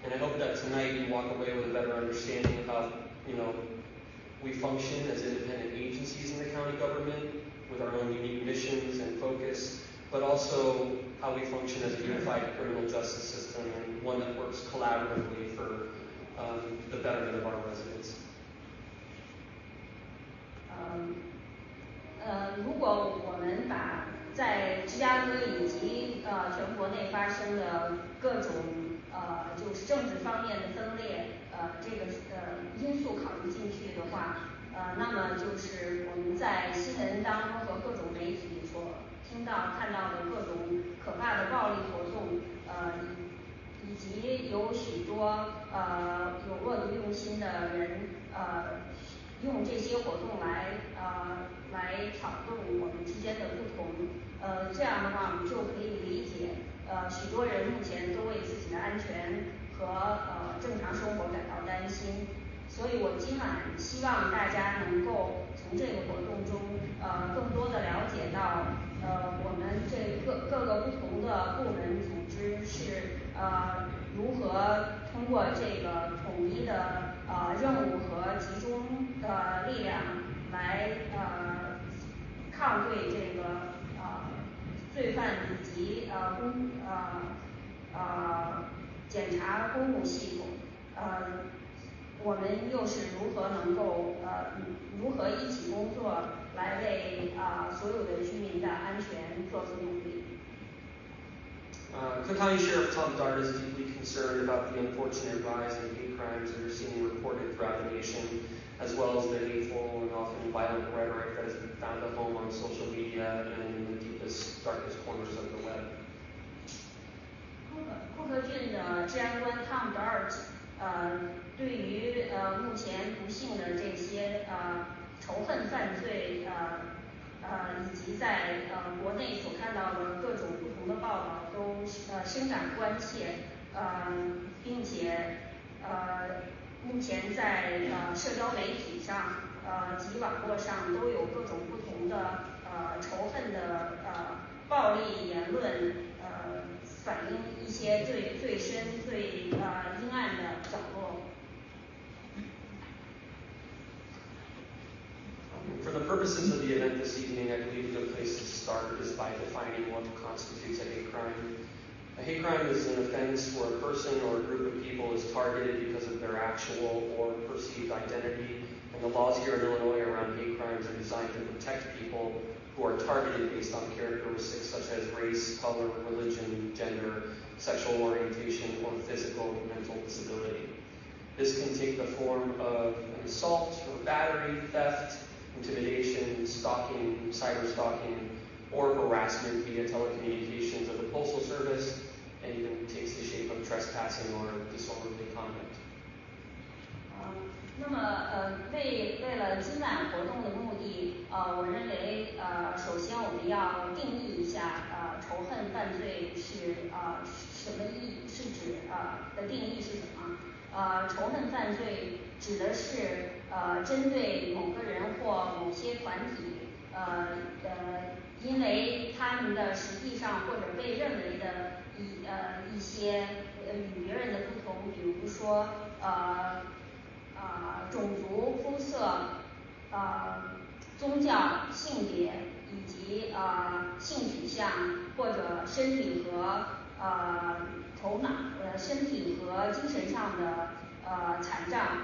And I hope that tonight you walk away with a better understanding of how, we function as independent agencies in the county government with our own unique missions and focus, but also how we function as a unified criminal justice system and one that works collaboratively for the betterment of our residents. 如果我们把在芝加哥以及全国内发生的各种就是政治方面的分裂这个因素考虑进去的话，那么就是我们在新闻当中和各种媒体所听到看到的各种可怕的暴力活动，以及有许多有恶毒用心的人用这些活动来挑动我们之间的不同，这样的话我们就可以理解，许多人目前都为自己的安全和正常生活感到担心，所以我今晚希望大家能够从这个活动中更多的了解到我们这各个不同的部门组织是如何通过这个统一的任务和集中的力量来抗对这个罪犯以及检察公务系统，我们又是如何能够如何一起工作来为所有的居民的安全做出努力。Cook County Sheriff Tom Dart is deeply concerned about the unfortunate rise in hate crimes that are seen reported throughout the nation, as well as the hateful and often violent rhetoric that has found a home on social media and in the deepest, darkest corners of the web. 库克郡的治安官 Tom Dart 对于目前不幸的这些仇恨犯罪以及在国内所看到的各种不同的报道都深感关切，并且目前在社交媒体上及网络上都有各种不同的仇恨的暴力言论，反映一些最深最阴暗的角落。For the purposes of the event this evening, I believe a good place to start is by defining what constitutes a hate crime. A hate crime is an offense where a person or a group of people is targeted because of their actual or perceived identity, and the laws here in Illinois around hate crimes are designed to protect people who are targeted based on characteristics such as race, color, religion, gender, sexual orientation, or physical or mental disability. This can take the form of an assault or battery, theft, intimidation, stalking, cyber-stalking, or harassment via telecommunications of the Postal Service, and even takes the shape of trespassing or disorderly conduct. 那么为了今晚活动的目的，我认为首先我们要定义一下仇恨犯罪是什么意义，是指的定义是什么？仇恨犯罪指的是针对某个人或某些团体因为他们的实际上或者被认为的一些与别人的不同，比如说种族、肤色、宗教、性别以及性取向或者身体和头脑身体和精神上的残障，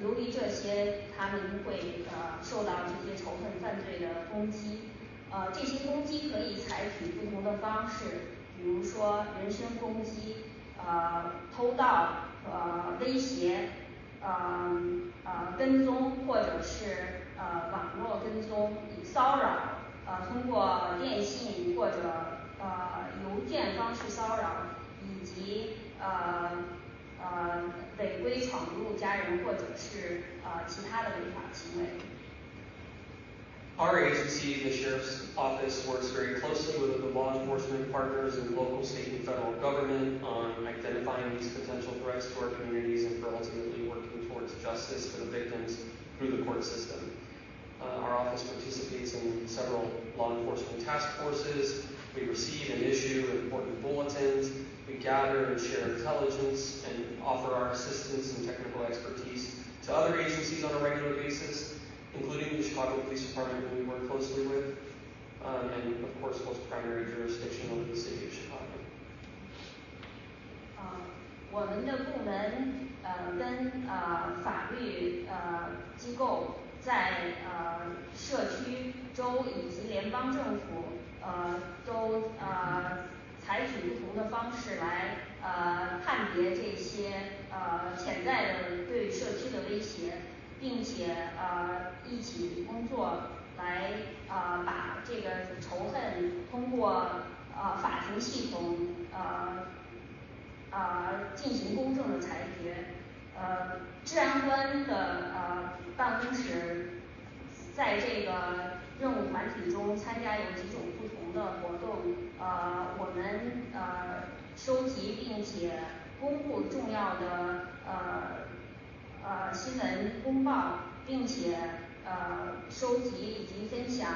由于这些他们会受到这些仇恨犯罪的攻击，这些攻击可以采取不同的方式，比如说人身攻击、偷盗、威胁、跟踪或者是网络跟踪、骚扰，通过电信或者邮件方式骚扰，以及违规闯入家人或者是其他的违法行为。Our agency, the Sheriff's Office, works very closely with the law enforcement partners in local, state, and federal government on identifying these potential threats to our communities and for ultimately working towards justice for the victims through the court system. Our office participates in several law enforcement task forces. We receive and issue important bulletins. We We gather and share intelligence and offer our assistance and technical expertise to other agencies on a regular basis, including the Chicago Police Department, who we work closely with, and of course holds primary jurisdiction over the city of Chicago. 我们的部门跟法律机构在社区、州以及联邦政府都采取不同的方式来判别这些潜在的对社区的威胁，并且一起工作来把这个仇恨通过法庭系统进行公正的裁决。治安官的办公室在这个任务团体中参加有几种不同的活动。我们收集并且公布重要的新闻公报，并且收集以及分享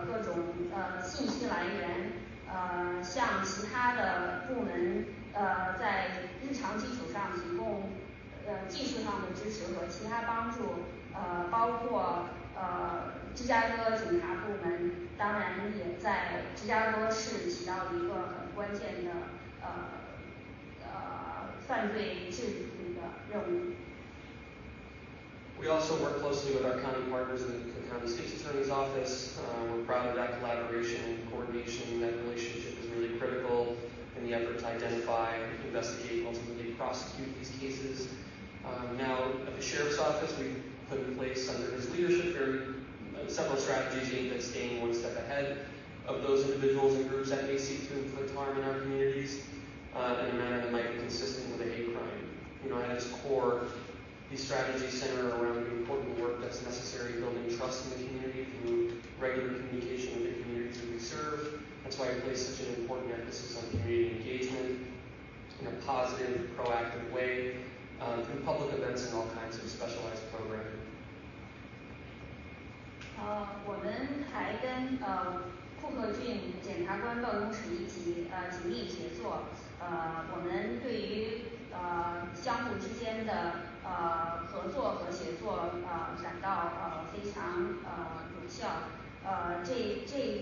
各种信息来源，向其他的部门在日常基础上提供技术上的支持和其他帮助，包括芝加哥警察部门，当然也在芝加哥市起到一个很关键的犯罪治理的任务。We also work closely with our county partners in the County State's Attorney's Office. We're proud of that collaboration and coordination. That relationship is really critical in the effort to identify, investigate, and ultimately prosecute these cases. Now, at the Sheriff's Office, we've put in place under his leadership several strategies aimed at staying one step ahead of those individuals and groups that may seek to inflict harm in our communities in a manner that might be consistent with a hate crime. At its core, these strategies center around the important work that's necessary building trust in the community through regular communication with the communities that we serve. That's why we place such an important emphasis on community engagement in a positive, proactive way through public events and all kinds of specialized programming. 我们还跟库克郡检察官办公室一起紧密协作。我们对于相互之间的合作和协作感到非常有效。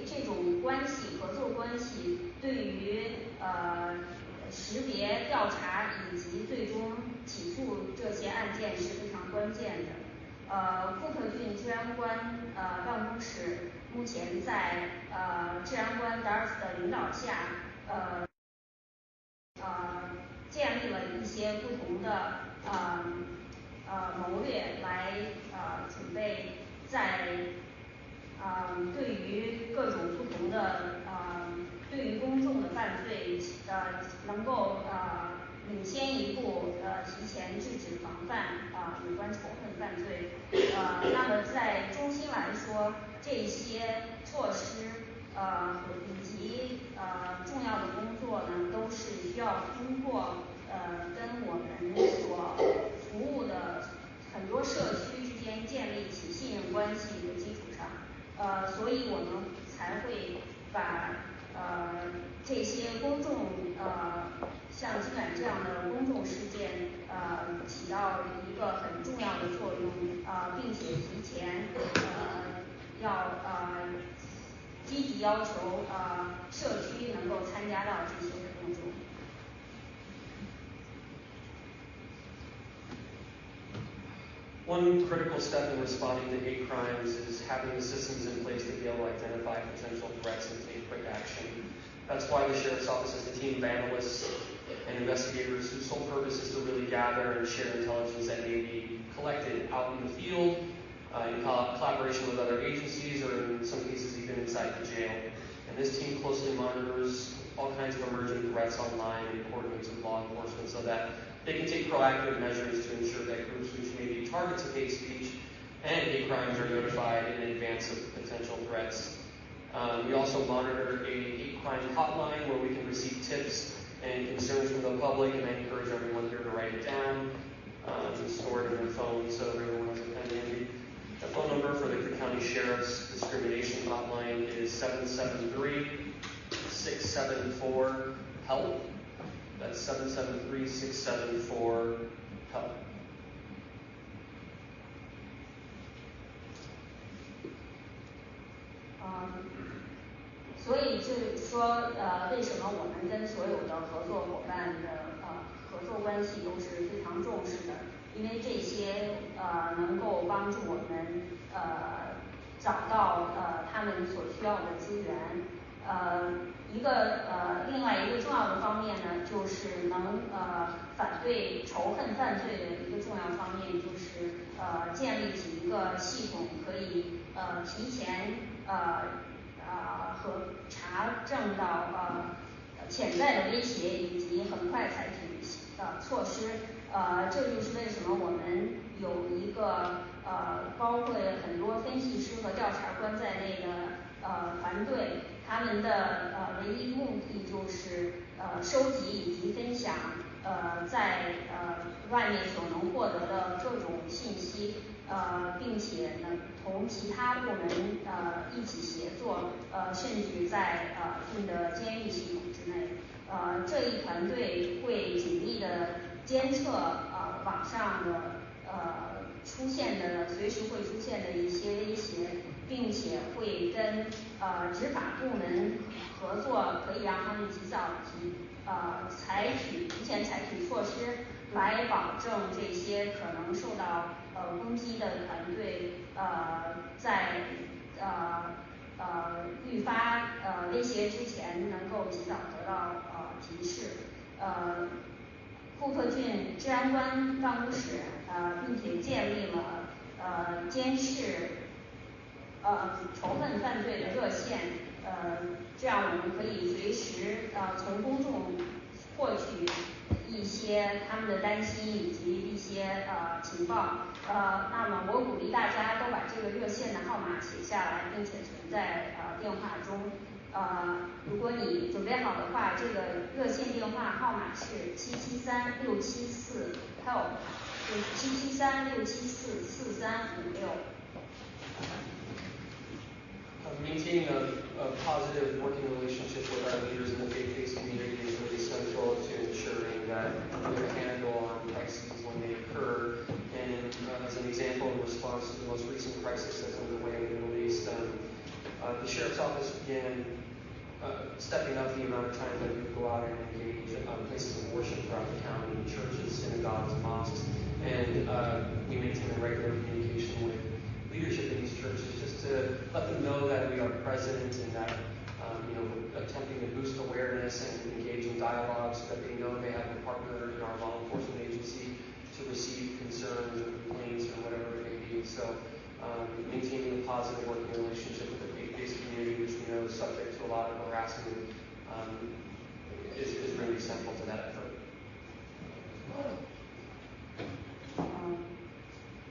这种关系，合作关系对于识别、调查以及最终起诉这些案件是非常关键的。库克郡治安官办公室目前在治安官达尔斯的领导下，建立了一些不同的谋略来准备在对于各种不同的对于公众的犯罪能够领先一步提前制止防范有关仇恨犯罪。那么在中心来说，这些措施以及重要的工作呢，都是需要通过跟我们所服务的很多社区之间建立起信任关系的基础上，所以我们才会把这些公众像今晚这样的公众事件起到一个很重要的作用，并且提前要积极要求社区能够参加到这些活动中。One critical step in responding to hate crimes is having the systems in place to be able to identify potential threats and take quick action. That's why the Sheriff's Office has a team of analysts and investigators whose sole purpose is to really gather and share intelligence that may be collected out in the field, in collaboration with other agencies, or in some cases even inside the jail. And this team closely monitors all kinds of emerging threats online and coordinates with law enforcement so that they can take proactive measures to ensure that groups which may be targets of hate speech and hate crimes are notified in advance of potential threats. We also monitor a hate crime hotline where we can receive tips and concerns from the public, and I encourage everyone here to write it down and store it in their phone so everyone has a pen handy. The phone number for the County Sheriff's Discrimination Hotline is 773-674-HELP. That's 773-674-HELP.所以就是说，为什么我们跟所有的合作伙伴的合作关系都是非常重视的？因为这些能够帮助我们找到他们所需要的资源。另外一个重要的方面呢，就是能反对仇恨犯罪的一个重要方面，就是建立起一个系统，可以提前和查证到潜在的威胁，以及很快采取措施。这就是为什么我们有一个包括很多分析师和调查官在内的团队，他们的唯一目的就是收集以及分享在外面所能获得的各种信息，并且呢同其他部门一起协作，甚至在新的监狱系统之内。这一团队会紧密的监测网上的随时会出现的一些威胁，并且会跟执法部门合作，可以让他们及早提前采取措施，来保证这些可能受到攻击的团队在预发威胁之前能够及早得到提示。库克郡治安官办公室并且建立了监视仇恨犯罪的热线，这样我们可以随时从公众获取一些他们的担心以及一些情报。那么我鼓励大家都把这个热线的号码写下来，并且存在电话中。如果你准备好的话，这个热线电话号码是773-674-HELP，就是773-674-4356。Maintaining a positive working relationship with our leaders in the faith-based community is really central to ensuring that we have a handle on crises when they occur. And as an example, in response to the most recent crisis that's underway in the Middle East, the Sheriff's Office began stepping up the amount of time that we would go out and engage places of worship throughout the county, churches, synagogues, mosques, and we maintain a regular communication with leadership in these churches just to let them know that we are present and that we're attempting to boost awareness and engage in dialogue so that they know they have a partner in our law enforcement agency to receive concerns or complaints or whatever it may be. So maintaining a positive working relationship with the faith-based community, which we know is subject to a lot of harassment, is really central to that effort.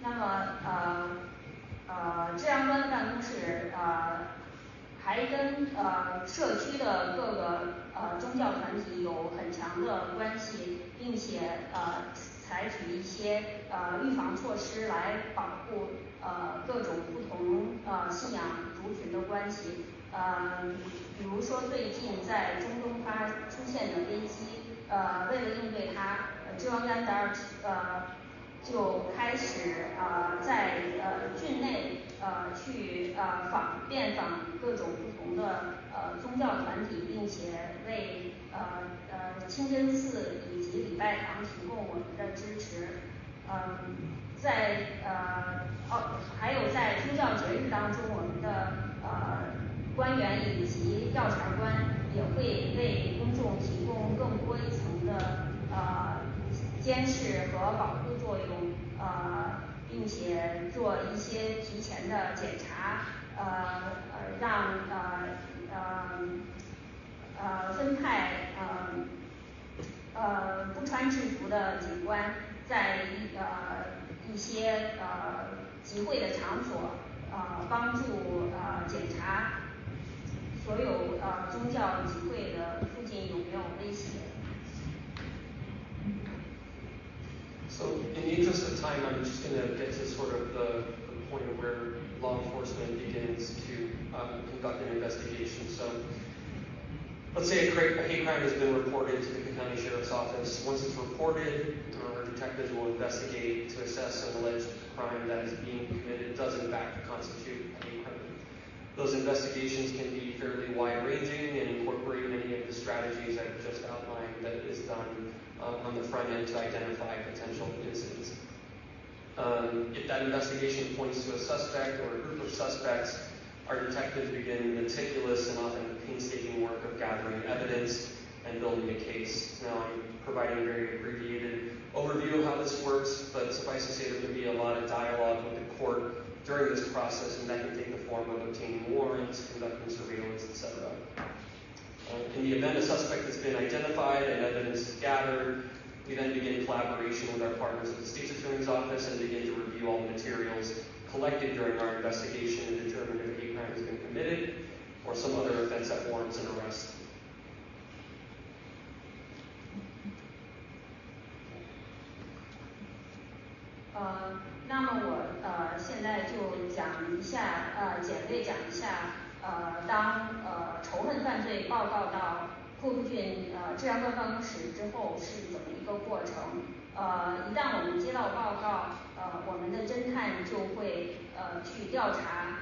那么治安官的办公室还跟社区的各个宗教团体有很强的关系，并且采取一些预防措施来保护各种不同信仰族群的关系。比如说最近在中东出现的危机，为了应对它，治安官就开始在郡内去遍访各种不同的宗教团体，并且为清真寺以及礼拜堂提供我们的支持。还有在宗教节日当中，我们的官员以及调查官也会为公众提供更多一层的监视和保护作用，并且做一些提前的检查，让分派不穿制服的警官在一些集会的场所帮助检查所有宗教集会的附近有没有威胁。So in the interest of time, I'm just going to get to sort of the point of where law enforcement begins to conduct an investigation. So Let's say a hate crime has been reported to the County Sheriff's Office. Once it's reported, our detectives will investigate to assess an alleged crime that is being committed does in fact constitute a hate crime. Those investigations can be fairly wide-ranging and incorporate many of the strategies I've just outlined that is done on the front end to identify potential incidents. If that investigation points to a suspect or a group of suspects, our detectives begin meticulous and often painstaking work of gathering evidence and building a case. Now, I'm providing a very abbreviated overview of how this works, but suffice to say there can be a lot of dialogue with the court during this process, and that can take the form of obtaining warrants, conducting surveillance, etc. In the event a suspect has been identified and evidence is gathered, we then begin collaboration with our partners at the State's Attorney's Office and begin to review all the materials collected during our investigation and determine if a hate crime has been committed or some other offense that warrants an arrest.那么我现在就讲一下，简略讲一下，当仇恨犯罪报告到霍夫郡治安官办公室之后是怎么一个过程。一旦我们接到报告，我们的侦探就会去调查，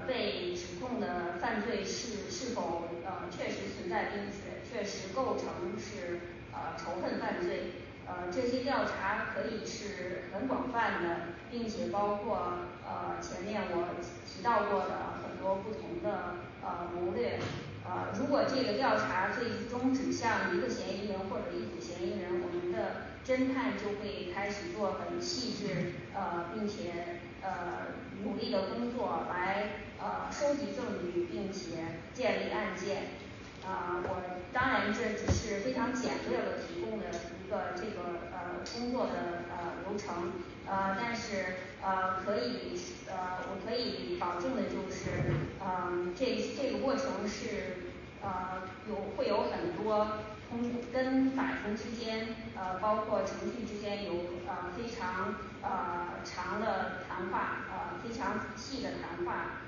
被指控的犯罪是否确实存在，并且确实构成是仇恨犯罪。这些调查可以是很广泛的，并且包括前面我提到过的很多不同的谋略。如果这个调查最终指向一个嫌疑人或者一组嫌疑人，我们的侦探就会开始做很细致并且努力的工作来收集证据，并且建立案件。我当然这只是非常简略的提供的一个这个工作的流程，但是我可以保证的就是，这个过程是会有很多跟法庭之间包括程序之间有非常长的谈话，非常仔细的谈话，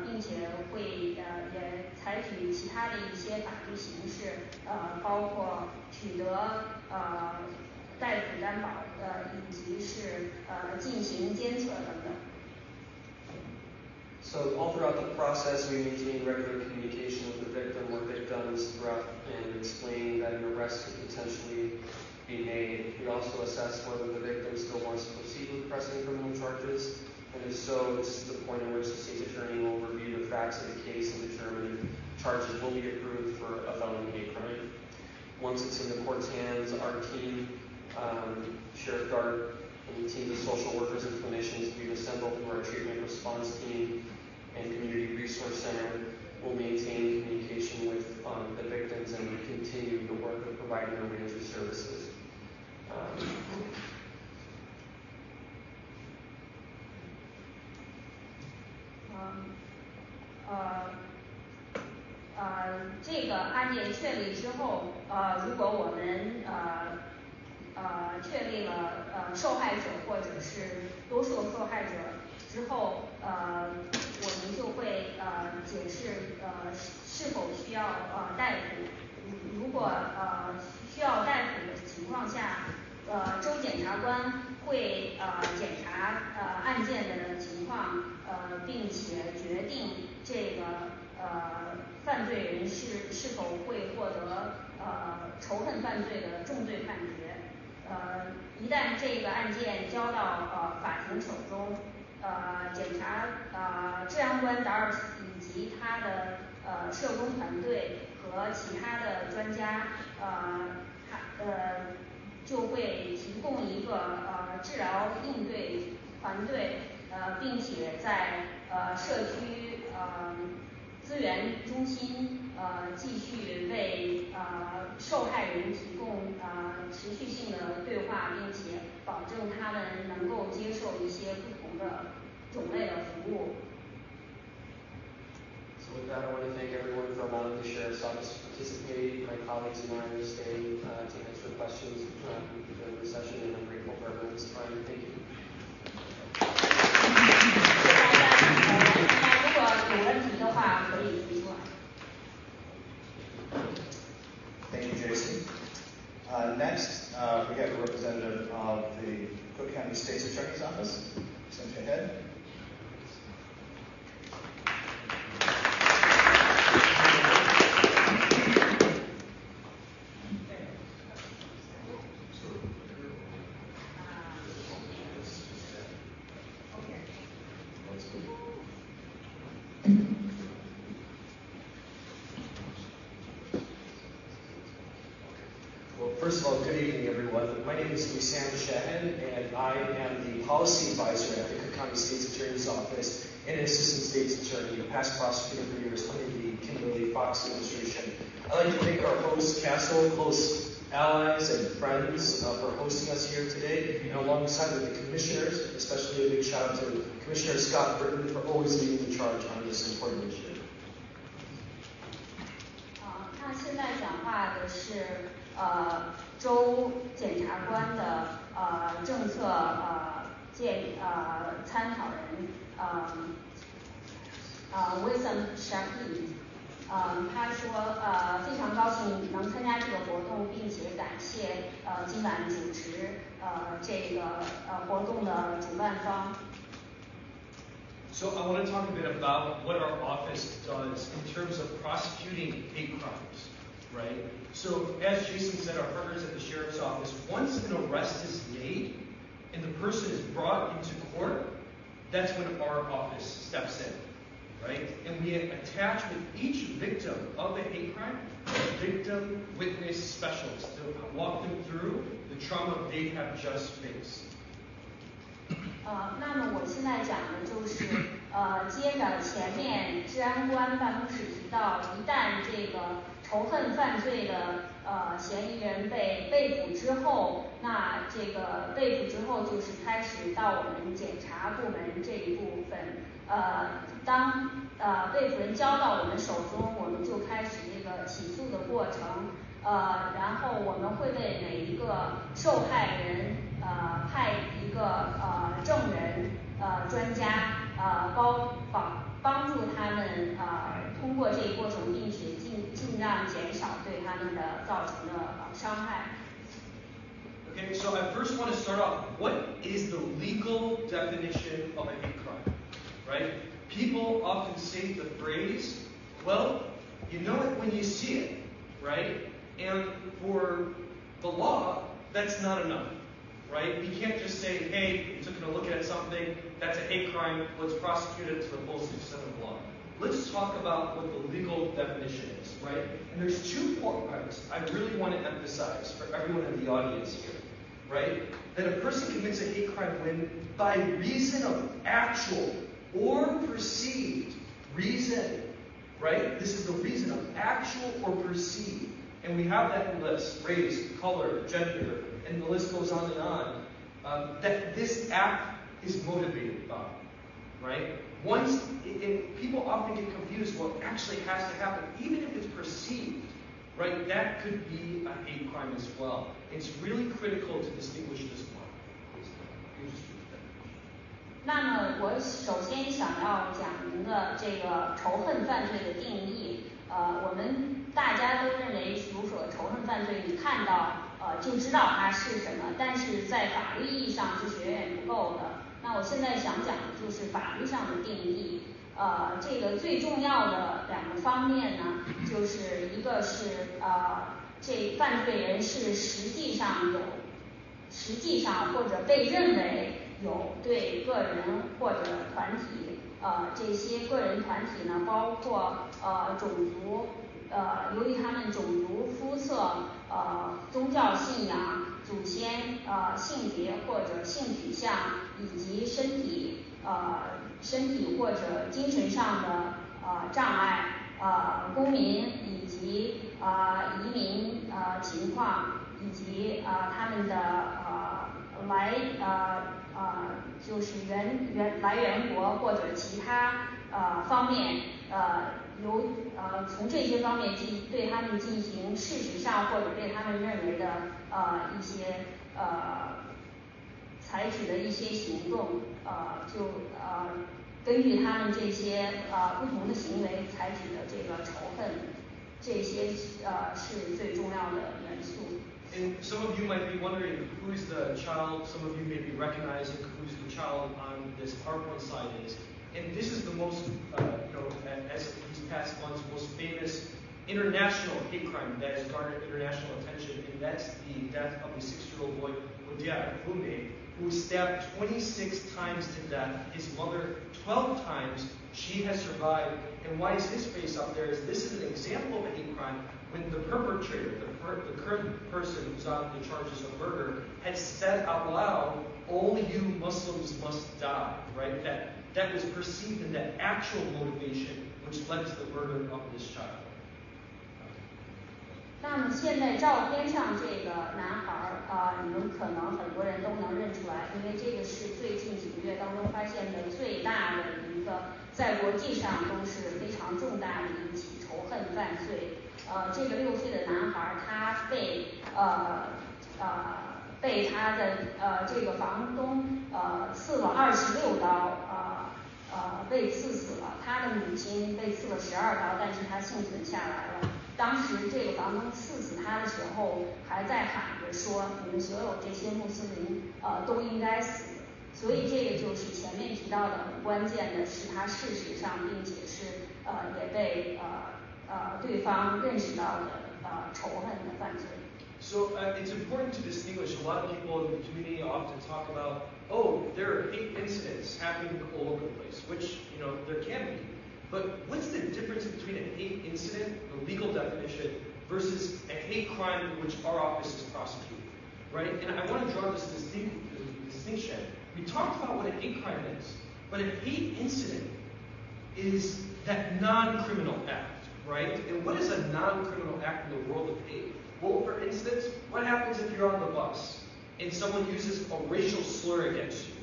并且会也采取其他的一些法律形式，包括取得逮捕担保，以及是进行监测等等。So all throughout the process, we maintain regular communication with the victim or victims throughout and explain that an arrest could potentially be made. We also assess whether the victim still wants to proceed with pressing criminal charges, and if so, this is the point in which the state's attorney will review the facts of the case and determine if charges will be approved for a felony hate crime. Once it's in the court's hands, our team, Sheriff Dart, and the teams of social workers and clinicians we've assembled through our treatment response team and community resource center will maintain communication with the victims and continue the work of providing a range of services. - 这个案件确立之后，如果我们确立了受害者或者是多数受害者之后，我们就会解释是否需要逮捕。如果需要逮捕的情况下，州检察官会检查案件的情况，并且决定这个犯罪人是否会获得仇恨犯罪的重罪判决。一旦这个案件交到法庭手中，治安官达尔斯以及他的社工团队和其他的专家，就会提供一个治疗应对团队，并且在社区资源中心继续为受害人提供持续性的对话，并且保证他们能够接受一些不同的种类的服务。So with that, I want to thank everyone for allowing the Sheriff's Office to participate. My colleagues and I will stay to answer questions during the session, and I'm grateful for everyone's time. Thank you. 大家如果有问题的话，可以提出来。we have a representative of the Cook County State's Attorney's Office. Send your head. First of all, good evening, everyone. My name is Sam Shahan, and I am the policy advisor at the Cook County State's Attorney's Office and an assistant state's attorney, a past prosecutor for years under the Kimberly Fox administration. I'd like to thank our host, CASL, close allies and friends for hosting us here today, and alongside with the commissioners, especially a big shout out to Commissioner Scott Britton for always leading the charge on this important initiative. 那现在讲话的是州检察官的政策参讨人Wilson Shaheen，他说非常高兴能参加这个活动，并且感谢今晚主持这个活动的主办方。So I want to talk a bit about what our office does in terms of prosecuting hate crimes, right? So as Jason said, our partners at the Sheriff's Office, once an arrest is made and the person is brought into court, that's when our office steps in, right? And we attach with each victim of a hate crime a victim witness specialist to walk them through the trauma they have just faced. 那么我现在讲的就是接着前面治安官办公室提到，一旦这个仇恨犯罪的嫌疑人被被捕之后，那这个被捕之后就是开始到我们检察部门这一部分，当被捕人交到我们手中，我们就开始这个起诉的过程，然后我们会为每一个受害人派一个证人专家帮助他们通过这一过程，并且尽量减少对他们的造成的伤害。Okay, so I first want to start off, what is the legal definition of a hate crime, right? People often say the phrase, well, you know it when you see it, right? And for the law, that's not enough, right? We can't just say, hey, you took a look at something, that's a hate crime, let's prosecute it to the full extent of the law. Let's talk about what the legal definition is, right? And there's 2 points I really want to emphasize for everyone in the audience here, right? That a person commits a hate crime when, by reason of actual or perceived reason, right? This is the reason of actual or perceived. And we have that list, race, color, gender, and the list goes on and on, that this act is motivated by, right? Once, people often get confused what actually has to happen, even if it's perceived, right? That could be a hate crime as well. It's really critical to distinguish this one. 那么我首先想要讲您的这个仇恨犯罪的定义，我们大家都认为，如说仇恨犯罪，你看到就知道它是什么，但是在法律意义上是远远不够的。那我现在想讲的就是法律上的定义，这个最重要的2个方面呢，就是一个是这犯罪人是实际上或者被认为有对个人或者团体，这些个人团体呢，包括种族，由于他们种族、肤色、宗教信仰、祖先、性别或者性取向，以及身体或者精神上的障碍，公民以及移民情况，以及他们的就是来源国或者其他方面，从这些方面对他们进行事实上或者被他们认为的一些采取的一些行动，根据他们这些不同的行为采取的这个仇恨，这些是最重要的元素。And some of you might be wondering who's the child. Some of you may be recognizing who's the child on this PowerPoint slide is. And this is the most, as of these past months, most famous international hate crime that has garnered international attention, and that's the death of a 6-year-old boy, Odia Akume, who was stabbed 26 times to death. His mother 12 times. She has survived. And why is his face up there? Is this is an example of a hate crime when the perpetrator, the current person who's on the charges of murder, had said out loud, "Only you Muslims must die," right? That was perceived in that actual motivation, which led to the murder of this child. 那么现在照片上这个男孩你们可能很多人都能认出来，因为这个是最近几个月当中发现的最大的一个，在国际上都是非常重大的一起仇恨犯罪。这个6岁的男孩他被他的这个房东刺了26刀，被刺死了。他的母亲被刺了12刀，但是他幸存下来了。当时这个房东刺死他的时候，还在喊着说：“你们所有这些穆斯林都应该死。”所以这个就是前面提到的很关键的，是他事实上，并且是也被对方认识到的仇恨的犯罪。So it's important to distinguish. A lot of people in the community often talk about, oh, there are hate incidents happening all over the place, which, there can be. But what's the difference between a hate incident, the legal definition, versus a hate crime in which our office is prosecuted, right? And I want to draw this distinction. We talked about what a hate crime is, but a hate incident is that non-criminal act, right? And what is a non-criminal act in the world of hate? Well, for instance, what happens if you're on the bus and someone uses a racial slur against you,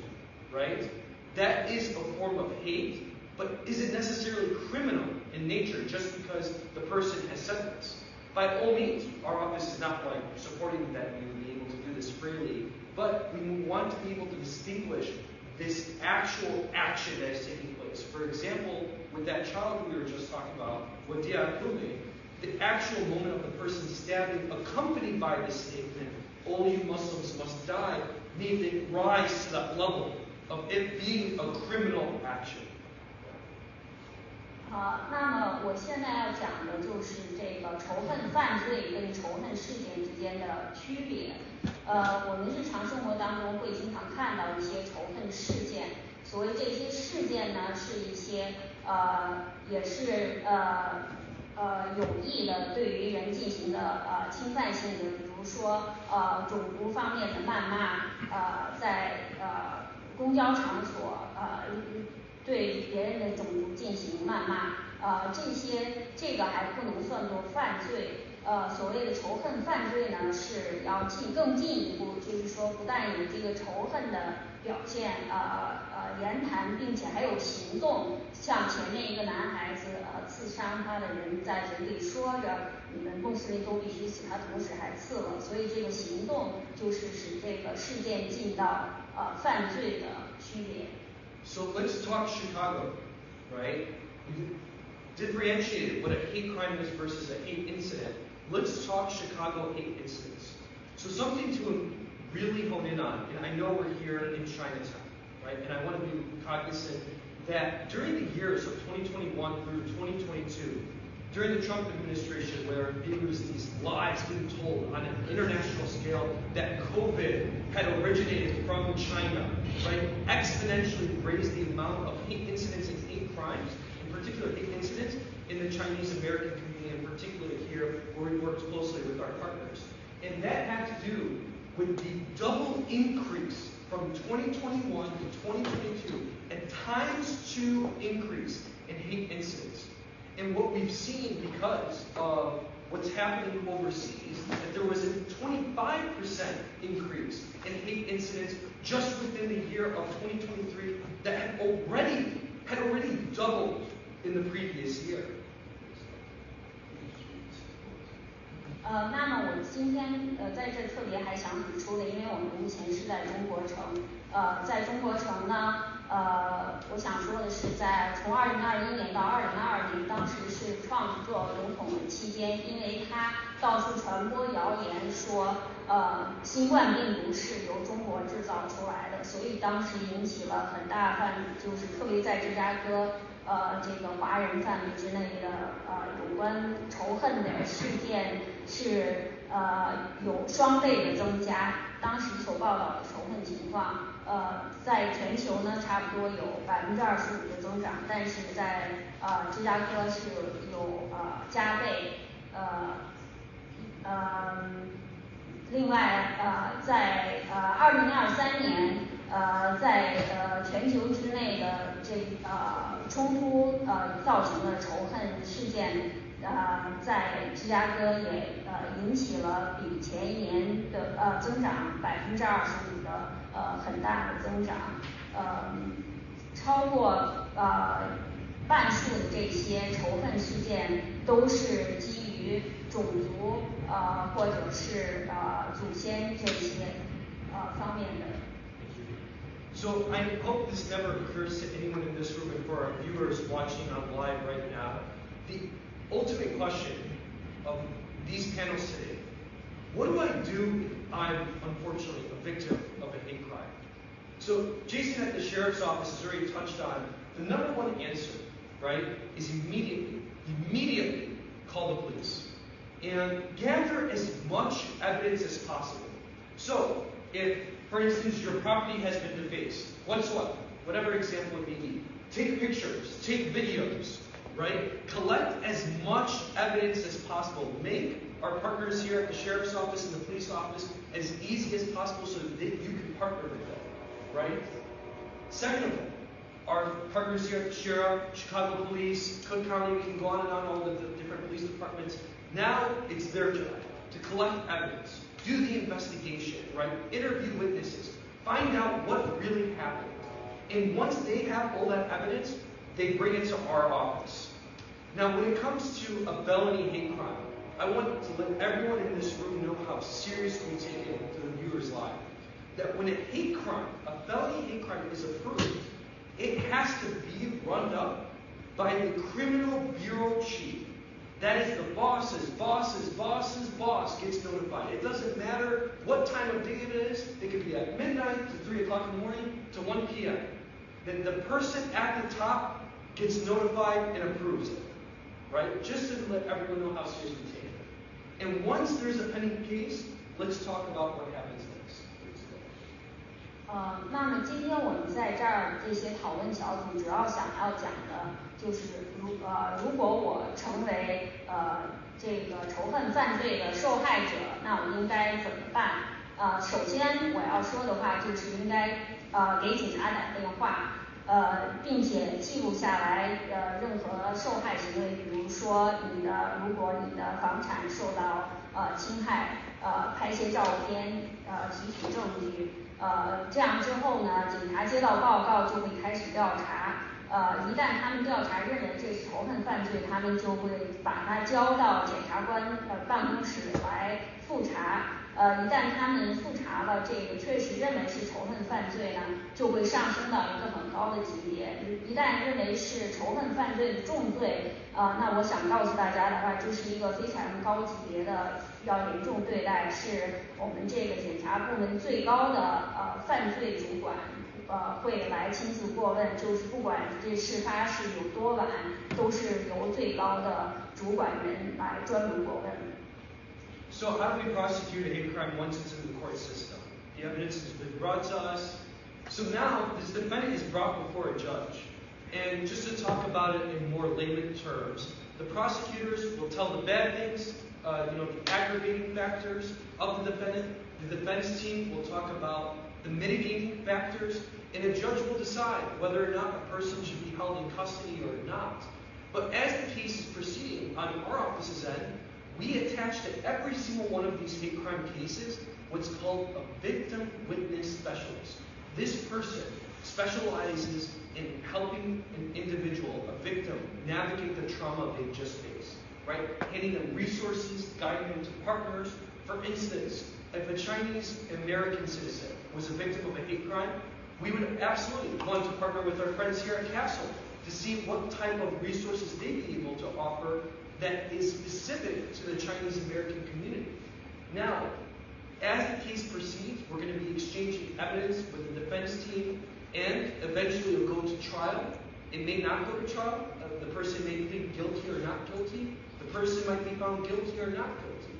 right? That is a form of hate. But is it necessarily criminal in nature just because the person has said this? By all means, our office is not supporting that we would be able to do this freely, but we want to be able to distinguish this actual action that is taking place. For example, with that child we were just talking about, Odia Akume, the actual moment of the person stabbing, accompanied by the statement, "All you Muslims must die," made it rise to that level of it being a criminal action. 那么我现在要讲的就是这个仇恨犯罪跟仇恨事件之间的区别。我们日常生活当中会经常看到一些仇恨事件，所谓这些事件呢，是一些也是有意的对于人进行的侵犯性的，比如说种族方面的谩骂，在公交场所对别人的种族进行谩骂，这个还不能算作犯罪。所谓的仇恨犯罪呢，是要更进一步，就是说不但有这个仇恨的表现，言谈，并且还有行动。像前面一个男孩子刺伤他的人，在嘴里说着你们穆斯林都必须死，他同时还刺了，所以这个行动就是使这个事件进到犯罪的区别。So let's talk Chicago, right? We differentiated what a hate crime is versus a hate incident. Let's talk Chicago hate incidents. So something to really hone in on, and I know we're here in Chinatown, right? And I want to be cognizant that during the years of 2021 through 2022, during the Trump administration, where there was these lies being told on an international scale that COVID had originated from China, right, exponentially raised the amount of hate incidents and hate crimes, in particular hate incidents in the Chinese American community, in particular here where we worked closely with our partners. And that had to do with the double increase from 2021 to 2022, and ×2 increase in hate incidents. And what we've seen because of what's happening overseas, that there was a 25% increase in hate incidents just within the year of 2023 that had already doubled in the previous year. 那么我今天在这特别还想指出的，因为我们目前是在中国城，在中国城呢，我想说的是从2021年到2022年，当时是Trump做总统的期间，因为他到处传播谣言说，新冠病毒是由中国制造出来的，所以当时引起了很大就是特别在芝加哥这个华人范围之内的有关仇恨的事件是有双倍的增加。当时所报道的仇恨情况，在全球呢差不多有25%的增长，但是在芝加哥是有加倍。另外在2023年在全球之内的这冲突造成的仇恨事件在芝加哥也引起了比前一年的增长25%的很大的增长，超过半数的这些仇恨事件都是基于种族或者是祖先这些方面的。So I hope this never occurs to anyone in this room and for our viewers watching on live right now. The ultimate question of these panels today, what do I do if I'm unfortunately a victim of a hate crime? So Jason at the Sheriff's Office has already touched on the number one answer, right, is immediately call the police and gather as much evidence as possible. So if, for instance, your property has been defaced, whatever example it may be, take pictures, take videos, right? Collect as much evidence as possible. Make our partners here at the Sheriff's Office and the police office as easy as possible so that you can partner with them, right? Second of all, our partners here at the Sheriff, Chicago Police, Cook County, we can go on and on, all the different police departments. Now it's their job to collect evidence, do the investigation, right? Interview witnesses, find out what really happened. And once they have all that evidence, they bring it to our office. Now, when it comes to a felony hate crime, I want to let everyone in this room know how seriously we take it to the viewers live. That when a felony hate crime is approved, it has to be run up by the criminal bureau chief. That is the boss gets notified. It doesn't matter what time of day it is. It could be at midnight to 3 o'clock in the morning to 1 p.m. Then the person at the top gets notified and approves it, right? Just to let everyone know how seriously we take it. And once there's a pending case, let's talk about what happens next. 那么今天我们在这儿这些讨论小组主要想要讲的就是如果我成为这个仇恨犯罪的受害者，那我应该怎么办？首先我要说的话就是应该给警察打电话，并且记录下来任何受害行为，比如说如果你的房产受到侵害，拍些照片，提取证据。这样之后呢，警察接到报告就会开始调查。一旦他们调查认为这是仇恨犯罪，他们就会把它交到检察官办公室来复查。一旦他们复查了这个确实认为是仇恨犯罪呢，就会上升到一个很高的级别。一旦认为是仇恨犯罪的重罪，那我想告诉大家的话，这是一个非常高级别的，要严重对待，是我们这个检察部门最高的犯罪主管会来亲自过问，就是不管这事发是有多晚，都是由最高的主管人来专门过问。So how do we prosecute a hate crime once it's in the court system? The evidence has been brought to us. So now this defendant is brought before a judge. And just to talk about it in more layman terms, the prosecutors will tell the bad things, the aggravating factors of the defendant. The defense team will talk about the mitigating factors, and a judge will decide whether or not a person should be held in custody or not. But as the case is proceeding, on our office's end, we attach to every single one of these hate crime cases what's called a victim witness specialist. This person specializes in helping an individual, a victim, navigate the trauma they just faced, right? Handing them resources, guiding them to partners. For instance, if a Chinese American citizen was a victim of a hate crime, we would absolutely want to partner with our friends here at CASL to see what type of resources they'd be able to offer that is specific to the Chinese American community. Now, as the case proceeds, we're going to be exchanging evidence with the defense team, and eventually it'll go to trial. It may not go to trial. The person may plead guilty or not guilty. The person might be found guilty or not guilty.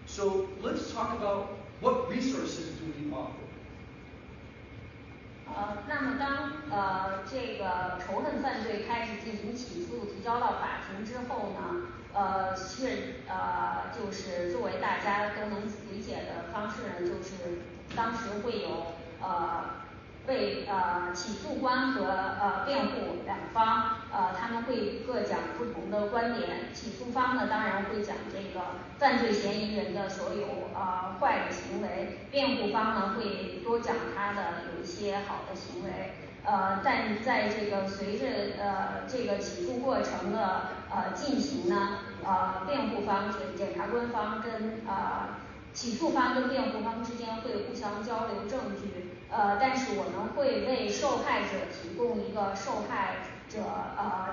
So let's talk about what resources do we offer. 那么当这个仇恨犯罪开始进行起诉、提交到法庭之后呢，就是作为大家都能理解的方式呢，就是当时会有被起诉官和辩护两方，他们会各讲不同的观点。起诉方呢，当然会讲这个犯罪嫌疑人的所有坏的行为，辩护方呢会多讲他的有一些好的行为。但在这个随着这个起诉过程的进行呢，辩护方、检察官方跟起诉方跟辩护方之间会互相交流证据，但是我们会为受害者提供一个受害者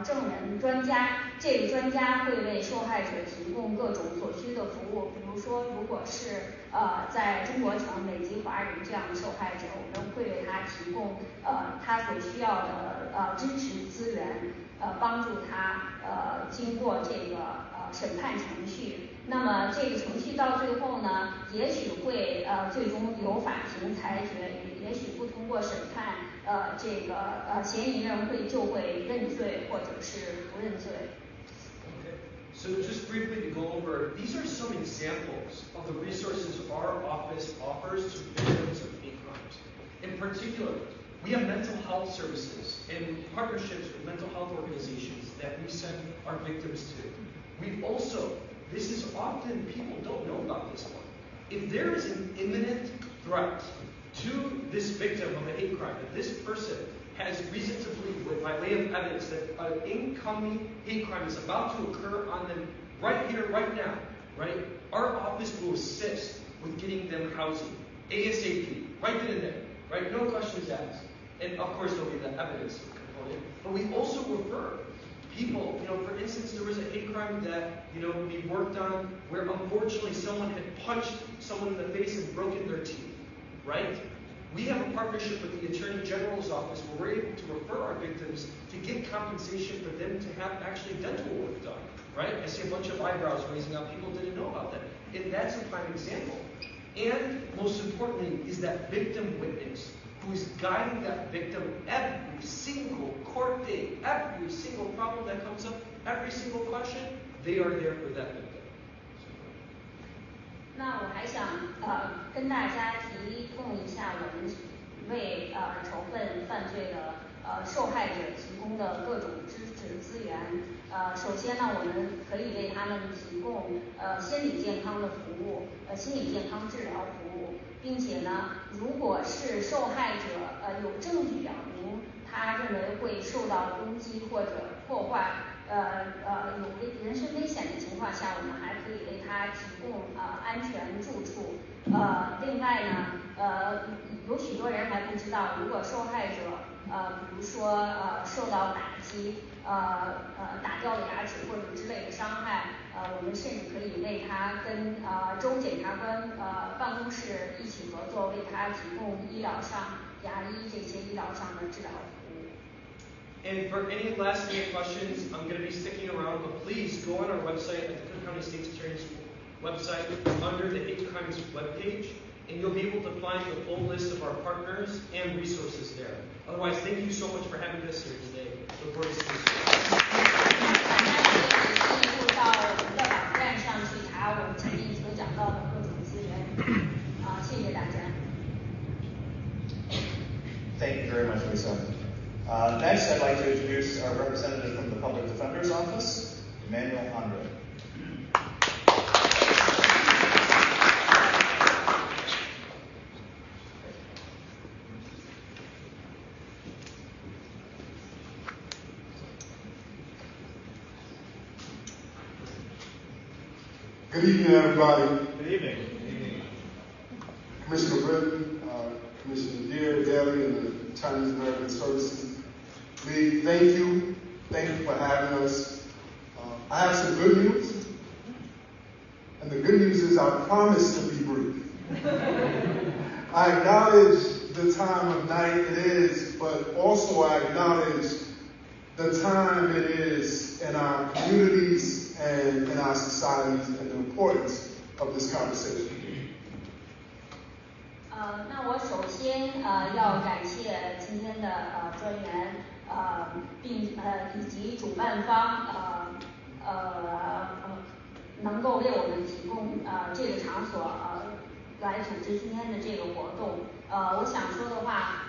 证人专家，这个专家会为受害者提供各种所需的服务，比如说如果是在中国城美籍华人这样的受害者，我们会为他提供他所需要的支持资源，帮助他经过这个审判程序。那么这个程序到最后呢，也许会最终由法庭裁决，也许不通过审判，这个嫌疑人就会认罪或者是不认罪。Okay. So just briefly to go over, these are some examples of the resources our office offers to victims of hate crimes. In particular, we have mental health services and partnerships with mental health organizations that we send our victims to. We also, this is often, people don't know about this one. If there is an imminent threat to this victim of a hate crime, if this person has reason to believe, by way of evidence, that an incoming hate crime is about to occur on them right here, right now, right? Our office will assist with getting them housing, ASAP, right then and there, right? No questions asked. And of course, there'll be the evidence component. But we also refer people, for instance, there was a hate crime that, we worked on where unfortunately someone had punched someone in the face and broken their teeth, right? We have a partnership with the Attorney General's office where we're able to refer our victims to get compensation for them to have actually dental work done, right? I see a bunch of eyebrows raising up. People didn't know about that. And that's a prime example. And most importantly is that victim witness who is guiding that victim every single court date, every single problem that comes up, every single question, they are there for that victim. 那我还想跟大家提供一下我们为仇恨犯罪的受害者提供的各种支持资源。首先呢，我们可以为他们提供心理健康的服务，心理健康治疗服务，并且呢，如果是受害者有证据表明他认为会受到攻击或者破坏，有人身危险的情况下，我们还可以为他提供安全住处。另外呢，有许多人还不知道，如果受害者比如说受到打击，打掉了牙齿或者之类的伤害，我们甚至可以为他跟州检察官办公室一起合作，为他提供医疗上牙医这些医疗上的治疗服务。And for any last minute questions, I'm going to be sticking around, but please go on our website at the Cook County State's Attorney's website under the hate crimes webpage, and you'll be able to find the full list of our partners and resources there. Otherwise, thank you so much for having us here today. Look forward to seeing you. 大家可以进入到我们的网站上去查我们前面所讲到的各种资源。谢谢大家。Thank you very much, Lisa. Next, I'd like to introduce our representative from the Public Defender's Office, Emmanuel Andre. Good evening, everybody. Good evening. Commissioner Britton, Commissioner Deere, Daly, and the Chinese American Services League, thank you. Thank you for having us. I have some good news. And the good news is I promise to be brief. I acknowledge the time of night it is, but also I acknowledge the time it is in our communities and in our societies and the importance of this conversation. 那我首先要感谢今天的专员以及主办方能够为我们提供这个场所来组织今天的这个活动。我想说的话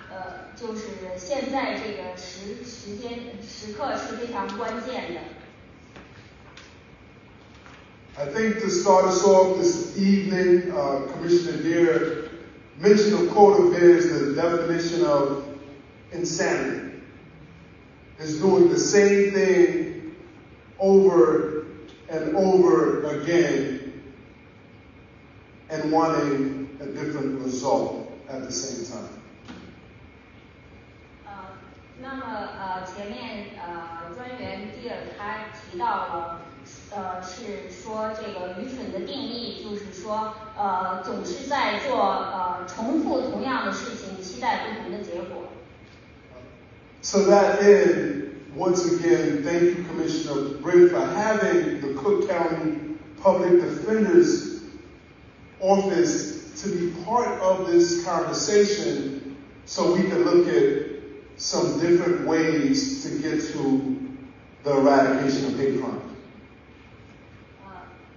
就是现在这个时刻是非常关键的。I think to start us off this evening, Commissioner Deere mentioned a quote of his, the definition of insanity is doing the same thing over and over again and wanting a different result at the same time. 那么前面专员第二他提到了是说这个愚蠢的定义就是说总是在做重复同样的事情，期待不同的结果。So that end, once again, thank you, Commissioner Britt, for having the Cook County Public Defender's Office to be part of this conversation so we can look at some different ways to get to the eradication of hate crime.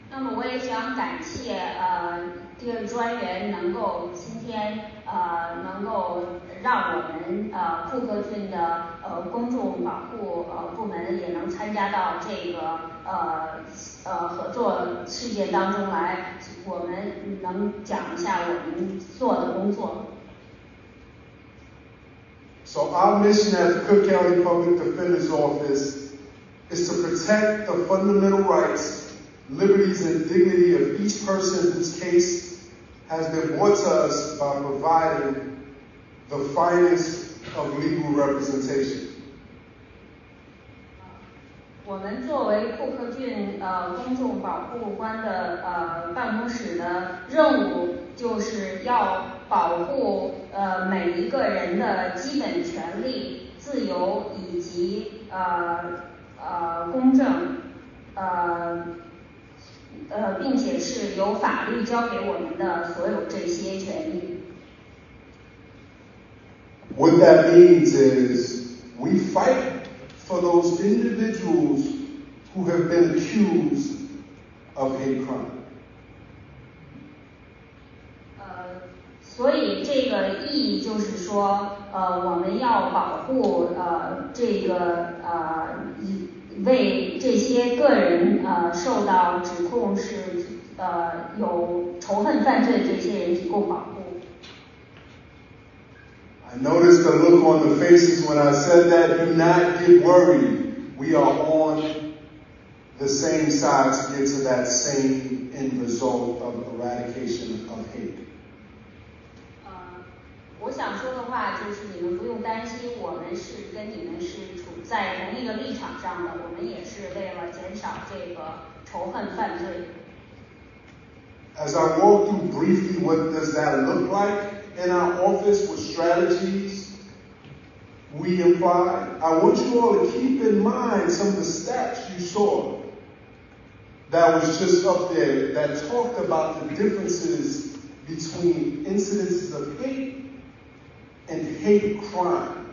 那么我也想感谢第二专员能够今天能够让我们库克郡的公众保护部门也能参加到这个合作事件当中来，我们能讲一下我们做的工作。So our mission at the Cook County Public Defender's Office is to protect the fundamental rights, liberties, and dignity of each person whose case has been brought to us by providing the finest of legal representation. 我们作为库克郡公众保护官的办公室的任务，就是要保护每一个人的基本权利、自由以及公正，并且是由法律交给我们的所有这些权利。What that means is we fight for those individuals who have been accused of hate crime. 所以这个意义就是说，我们要保护这个为这些个人受到指控是有仇恨犯罪这些人提供保护。I noticed the look on the faces when I said that. Do not get worried. We are on the same side to get to that same end result of eradication of hate. 我想说的话就是你们不用担心，我们是跟你们是处在同一个立场上的，我们也是为了减少这个仇恨犯罪。As I walk through briefly what does that look like in our office, what strategies we apply, I want you all to keep in mind some of the stats you saw that was just up there that talked about the differences between incidences of hate and hate crime.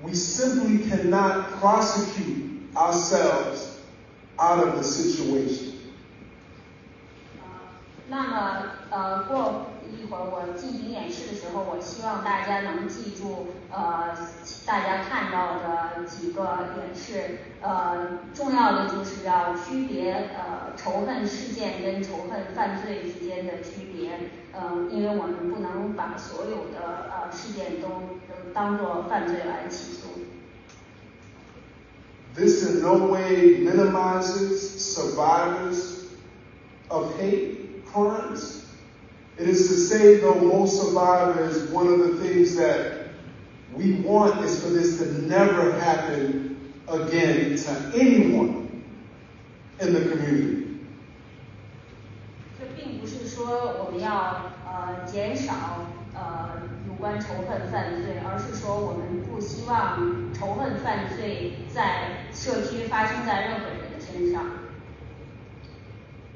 We simply cannot prosecute ourselves out of the situation. 那么过一会儿我进行演示的时候，我希望大家能记住大家看到的几个演示。重要的就是要区别仇恨事件跟仇恨犯罪之间的区别。因为我们不能把所有的事件都当作犯罪来起诉。This in no way minimizes survivors of hate crimes. It is to say, though, most survivors, one of the things that we want is for this to never happen again to anyone in the community. 这并不是说我们要减少有关仇恨犯罪，而是说我们不希望仇恨犯罪在社区发生在任何人的身上。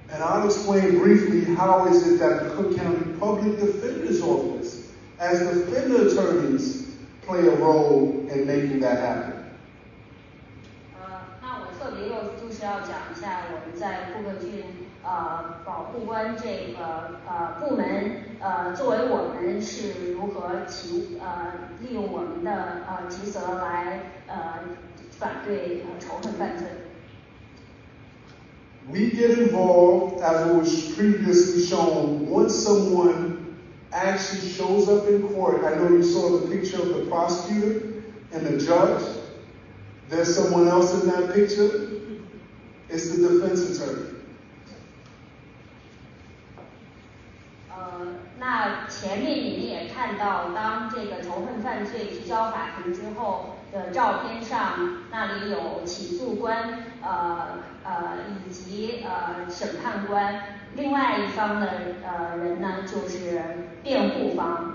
And I'll explain briefly how is it that the Cook County Public Defender's Office, as defender attorneys, play a role in making that happen. 那我特别就是要讲一下我们在库克郡保护官这个部门作为我们是如何利用我们的职责来反对仇恨犯罪。We get involved, as was previously shown, once someone actually shows up in court. I know you saw the picture of the prosecutor and the judge. There's someone else in that picture. It's the defense attorney. 那前面你们也看到，当这个仇恨犯罪提交法庭之后的照片上，那里有起诉官，以及审判官，另外一方的人呢就是辩护方。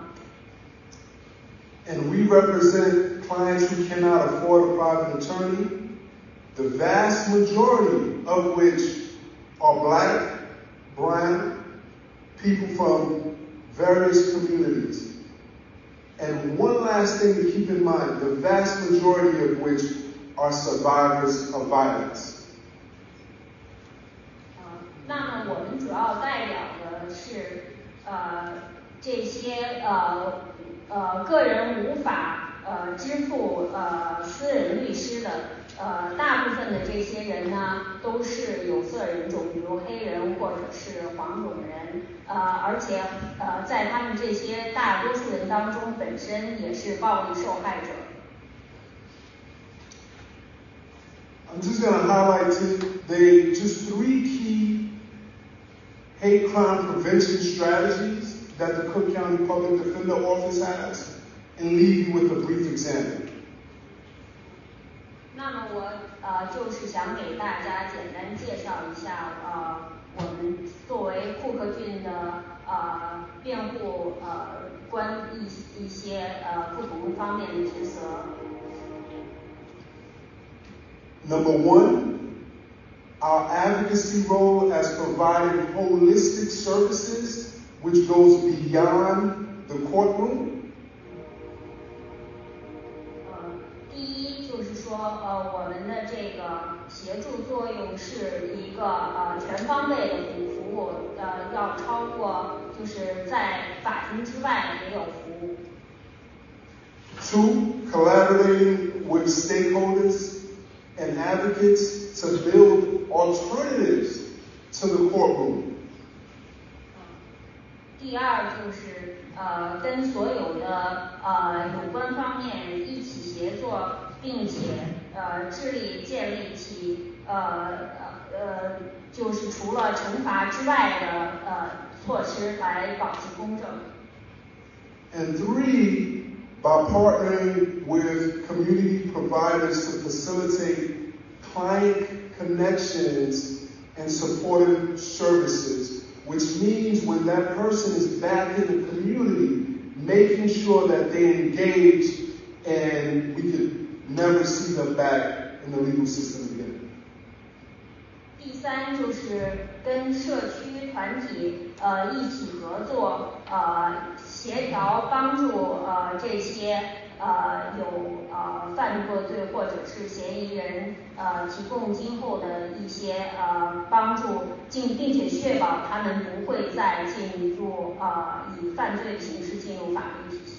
And we represent clients who cannot afford a private attorney, the vast majority of which are black, brown, people from various communities. And one last thing to keep in mind, the vast majority of which are survivors of violence. 那么我们主要代表的是这些个人无法支付私人律师的大部分的这些人呢都是有色人种，比如黑人或者是黄种人，而且在他们这些大多数人当中本身也是暴力受害者。I'm just going to highlight just 3 key hate crime prevention strategies that the Cook County Public Defender Office has, and leave you with a brief example. 那么我就是想给大家简单介绍一下我们作为库克郡的辩护官一些不同方面的职责。Number 1, our advocacy role as providing holistic services which goes beyond the courtroom. 第一就是说我们的这个协助作用是一个全方位的服务，要超过就是在法庭之外也有服务。2, collaborating with stakeholders and advocates to build alternatives to the courtroom. 第二就是跟所有的有关方面一起协作，并且致力建立起就是除了惩罚之外的措施来保持公正。And 3, by partnering with community providers to facilitate client connections and supportive services, which means when that person is back in the community, making sure that they engage and we could never see them back in the legal system again. 第三就是跟社区团体一起合作，协调帮助这些有犯过罪或者是嫌疑人提供今后的一些帮助，并且确保他们不会再进入以犯罪的形式进入法律体系。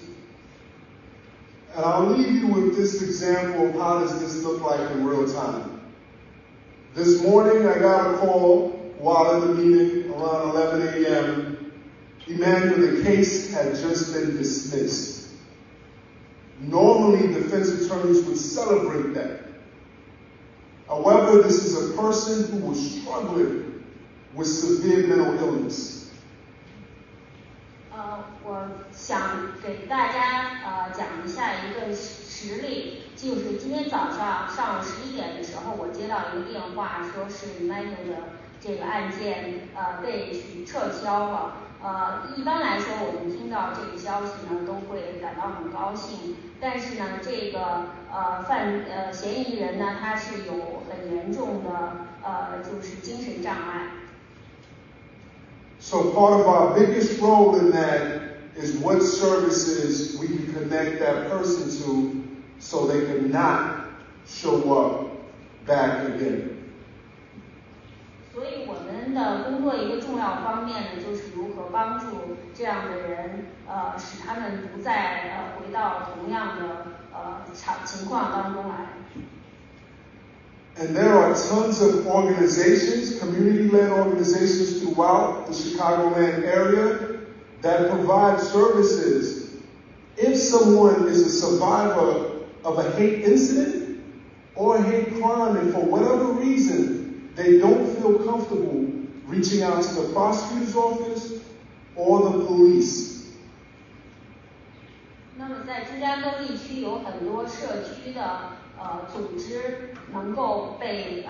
And I'll leave you with this example of how does this look like in real time. This morning I got a call while in the meeting around 11 a.m. Emmanuel, the case had just been dismissed. Normally, defense attorneys would celebrate that. However, this is a person who was struggling with severe mental illness. 我想给大家讲一下一个实例，就是今天早上上午11点的时候，我接到一个电话，说是 Remedies 的这个案件被撤销了，一般来说，我们听到这个消息呢，都会感到很高兴。但是呢，这个嫌疑人呢，他是有很严重的就是精神障碍。So part of our biggest role in that is what services we can connect that person to so they can not show up back again. 所以我们的工作一个重要方面呢，就是如何帮助这样的人，使他们不再回到同样的情况当中来。And there are tons of organizations, community-led organizations throughout the Chicagoland area that provide services. If someone is a survivor of a hate incident or a hate crime, and for whatever reason, they don't feel comfortable reaching out to the prosecutor's office or the police. 那么在芝加哥地区有很多社区的组织能够为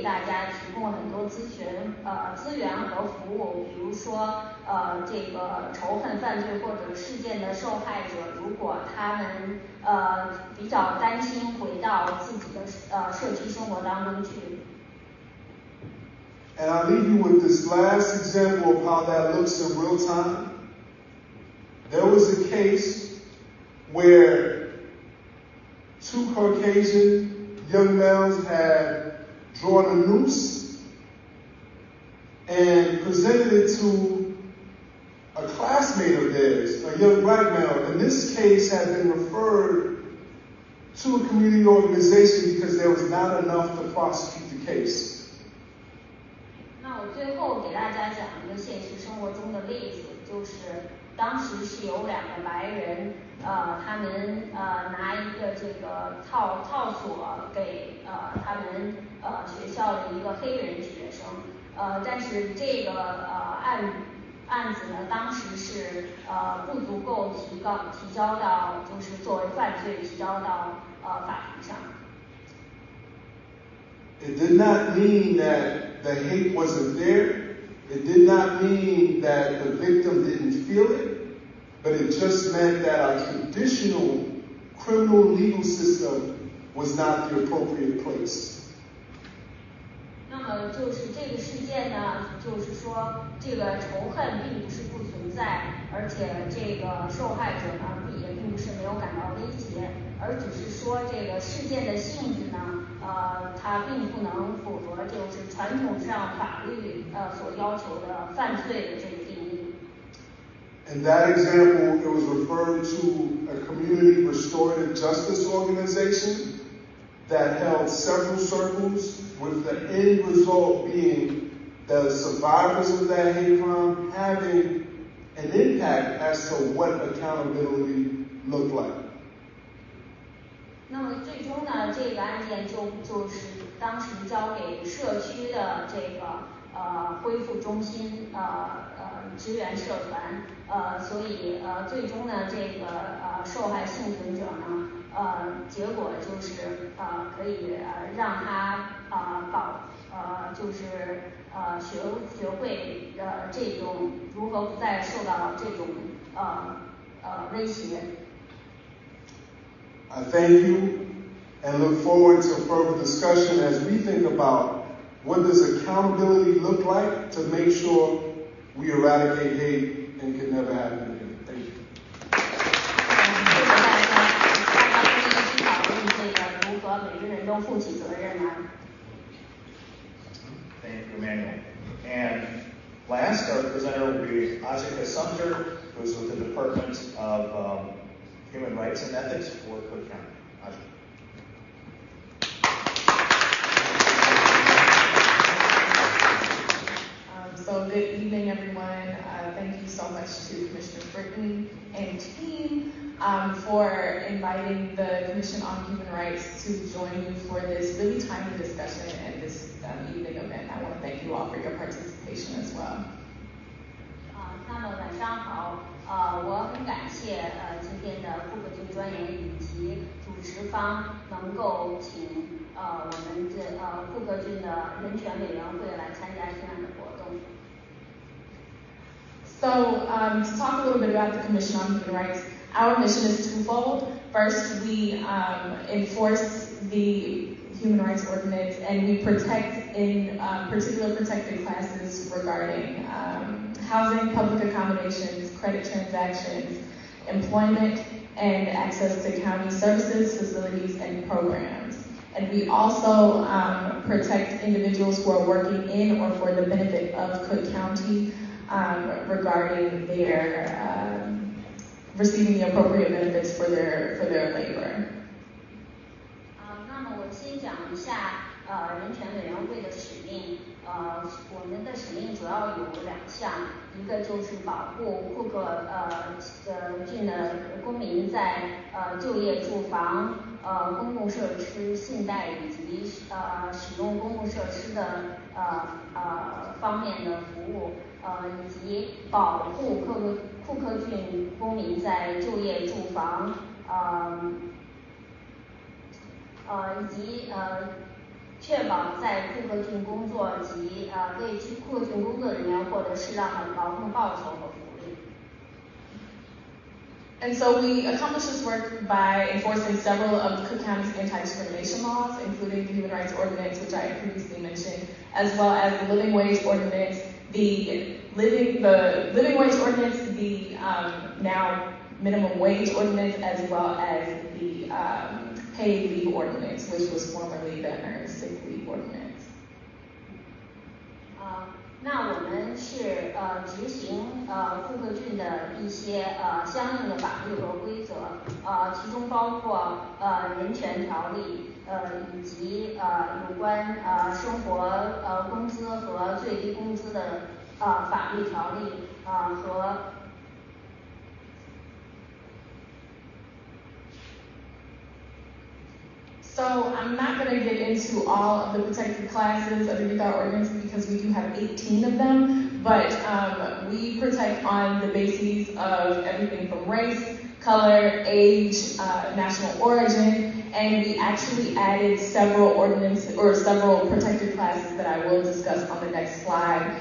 大家提供很多资源和服务，比如说这个仇恨犯罪或者事件的受害者，如果他们比较担心回到自己的社区生活当中去。And I'll leave you with this last example of how that looks in real time. There was a case where 2 Caucasian young males had drawn a noose and presented it to a classmate of theirs, a young black male. And this case had been referred to a community organization because there was not enough to prosecute the case. 那我最后给大家讲一个现实生活中的例子，就是当时是有2个白人，他们拿一个这个套索给他们学校的一个黑人学生，但是这个案子呢，当时是不足够提交到，就是作为犯罪提交到法庭上。It did not mean that the hate wasn't there. It did not mean that the victim didn't feel it, but it just meant that our traditional criminal legal system was not the appropriate place. 那么就是这个事件呢，就是说这个仇恨并不是不存在，而且这个受害者呢也并不是没有感到威胁，而只是说这个事件的性质呢，它并不能符合就是传统上法律所要求的犯罪的这个定义。In that example, it was referred to a community restorative justice organization that held several circles, with the end result being the survivors of that hate crime having an impact as to what accountability looked like. 那么最终呢，这个案件就是当时交给社区的这个恢复中心支援社团，所以最终呢，这个受害幸存者呢，结果就是可以让他就是学会这种如何不再受到这种威胁。I thank you and look forward to further discussion as we think about what does accountability look like to make sure we eradicate hate and can never happen again. Thank you. 谢谢大家，大家可以一起讨论这个如何每个人都负起责任来。Thank you, Emmanuel. And last, our presenter will be Ajika Sumter, who is with the Department of Human Rights and Ethics for Cook County. So good evening, everyone. Thank you so much to Commissioner Britton and team for inviting the Commission on Human Rights to join you for this really timely discussion and this evening event. I want to thank you all for your participation as well. 那么晚上好，我很感谢今天的顾克军专员以及主持方能够请我们这顾克军的人权委员会来参加这样的活动。So to talk a little bit about the Commission on Human Rights, our mission is twofold. First, we enforce the Human Rights Ordinance, and we protect in particular protected classes regarding housing, public accommodations, credit transactions, employment, and access to county services, facilities, and programs. And we also protect individuals who are working in or for the benefit of Cook County regarding their receiving the appropriate benefits for their labor. 那么我先讲一下人权委员会的使命。我们的使命主要有2项，一个就是保护库克郡的公民在就业、住房、公共设施、信贷以及使用公共设施的方面的服务，以及保护库克郡公民在就业、住房，以及确保在库克郡工作及为库克郡工作人员获得适当的劳动报酬和福利。And so we accomplish this work by enforcing several of Cook County's anti-discrimination laws, including the Human Rights Ordinance, which I previously mentioned, as well as the Living Wage Ordinance, the Living Wage Ordinance, the now Minimum Wage Ordinance, as well as the Paid Leave Ordinance, which was formerly the Earned Sick Leave Ordinance. 那我们是执行库克郡的一些相应的法律和规则，其中包括人权条例，以及有关生活工资和最低工资的法律条例和。So I'm not going to get into all of the protected classes of the Youth Our Ordinance because we do have 18 of them, but we protect on the bases of everything from race, color, age, national origin, and we actually added several protected classes that I will discuss on the next slide.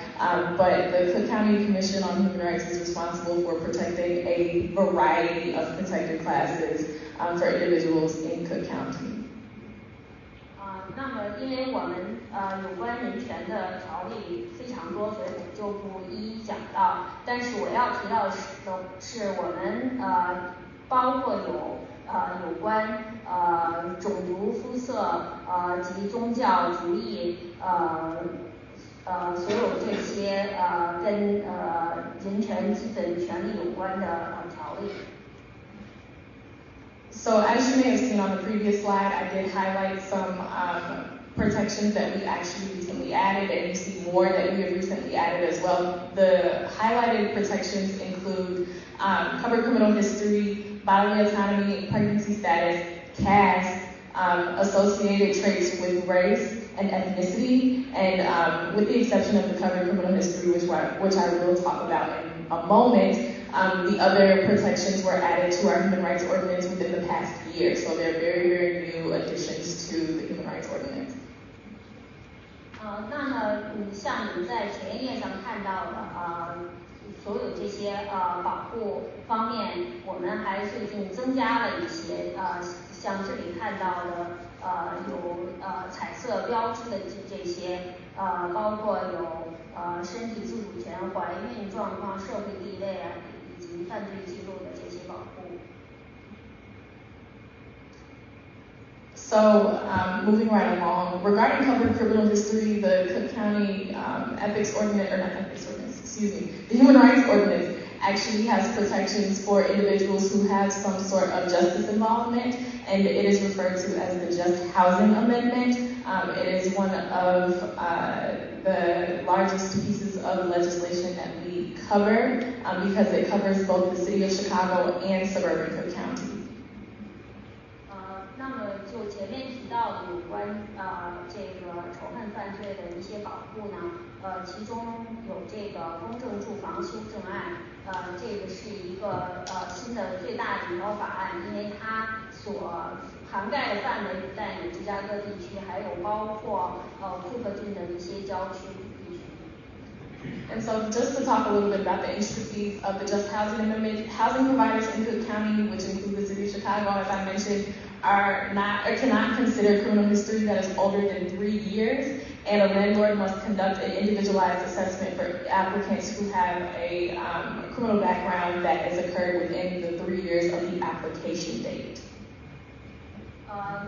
But the Cook County Commission on Human Rights is responsible for protecting a variety of protected classes for individuals in Cook County. 那么，因为我们有关人权的条例非常多，所以我就不一一讲到。但是我要提到的是，我们包括有关种族、肤色及宗教、族裔所有这些跟人权基本权利有关的条例。So as you may have seen on the previous slide, I did highlight some protections that we actually recently added, and you see more that we have recently added as well. The highlighted protections include covered criminal history, bodily autonomy, pregnancy status, caste, associated traits with race and ethnicity, and with the exception of the covered criminal history, which I will talk about in a moment, the other protections were added to our Human Rights Ordinance within the past year, so they're very, very new additions to the Human Rights Ordinance. 那么像你们在前页上看到的所有这些保护方面，我们还最近增加了一些像这里看到的有彩色标志的这些包括有身体自主权、怀孕状况、社会地位以及犯罪记录的这些保护。So moving right along, regarding covered criminal history, the Cook County the Human Rights Ordinance actually has protections for individuals who have some sort of justice involvement, and it is referred to as the Just Housing Amendment. It is one of the largest pieces of legislation that we cover because it covers both the city of Chicago and suburban Cook County. 那么就前面提到的有关这个仇恨犯罪的一些保护呢，其中有这个公正住房修正案，这个是一个新的最大的一条法案，因为它所涵盖的范围不但有芝加哥地区，还有包括库克郡的一些郊区地区。 So moving right along, regarding covered criminal history, the Cook County the Human Rights Ordinance actually has protections for individuals who have some sort of justice involvement, and it is one of the largest pieces of legislation that we cover because it covers both the city of Chicago and suburban Cook County. And so just to talk a little bit about the intricacies of the Just Housing Amendment, housing providers in Cook County, which include the city of Chicago, as I mentioned, are not or cannot consider criminal history that is older than 3 years, and a landlord must conduct an individualized assessment for applicants who have a criminal background that has occurred within the 3 years of the application date.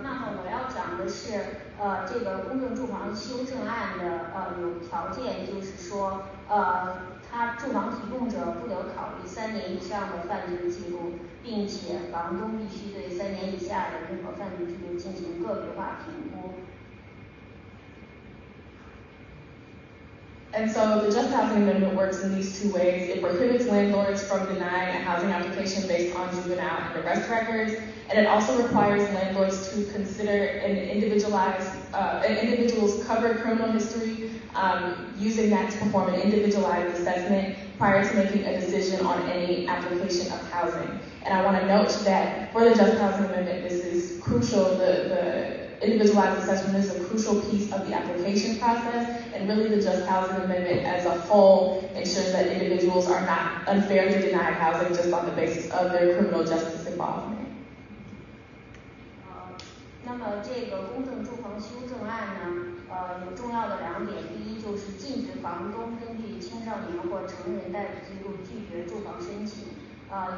那么我要讲的是，这个公证住房修正案的有条件，就是说，他住房提供者不得考虑3年以上的犯罪记录，并且房东必须对3年以下的任何犯罪记录进行个别化评估。And so the Just Housing Amendment works in these 2 ways. It prohibits landlords from denying a housing application based on juvenile and arrest records, and it also requires landlords to consider an individual's covered criminal history, using that to perform an individualized assessment prior to making a decision on any application of housing. And I want to note that for the Just Housing Amendment, this is crucial. The individualized assessment is a crucial piece of the application process, and really the Just Housing Amendment as a whole ensures that individuals are not unfairly denied housing just on the basis of their criminal justice involvement. 那么这个公证住房修正案呢，有重要的2点，第一就是禁止房东根据青少年或成人贷记录拒绝住房申请，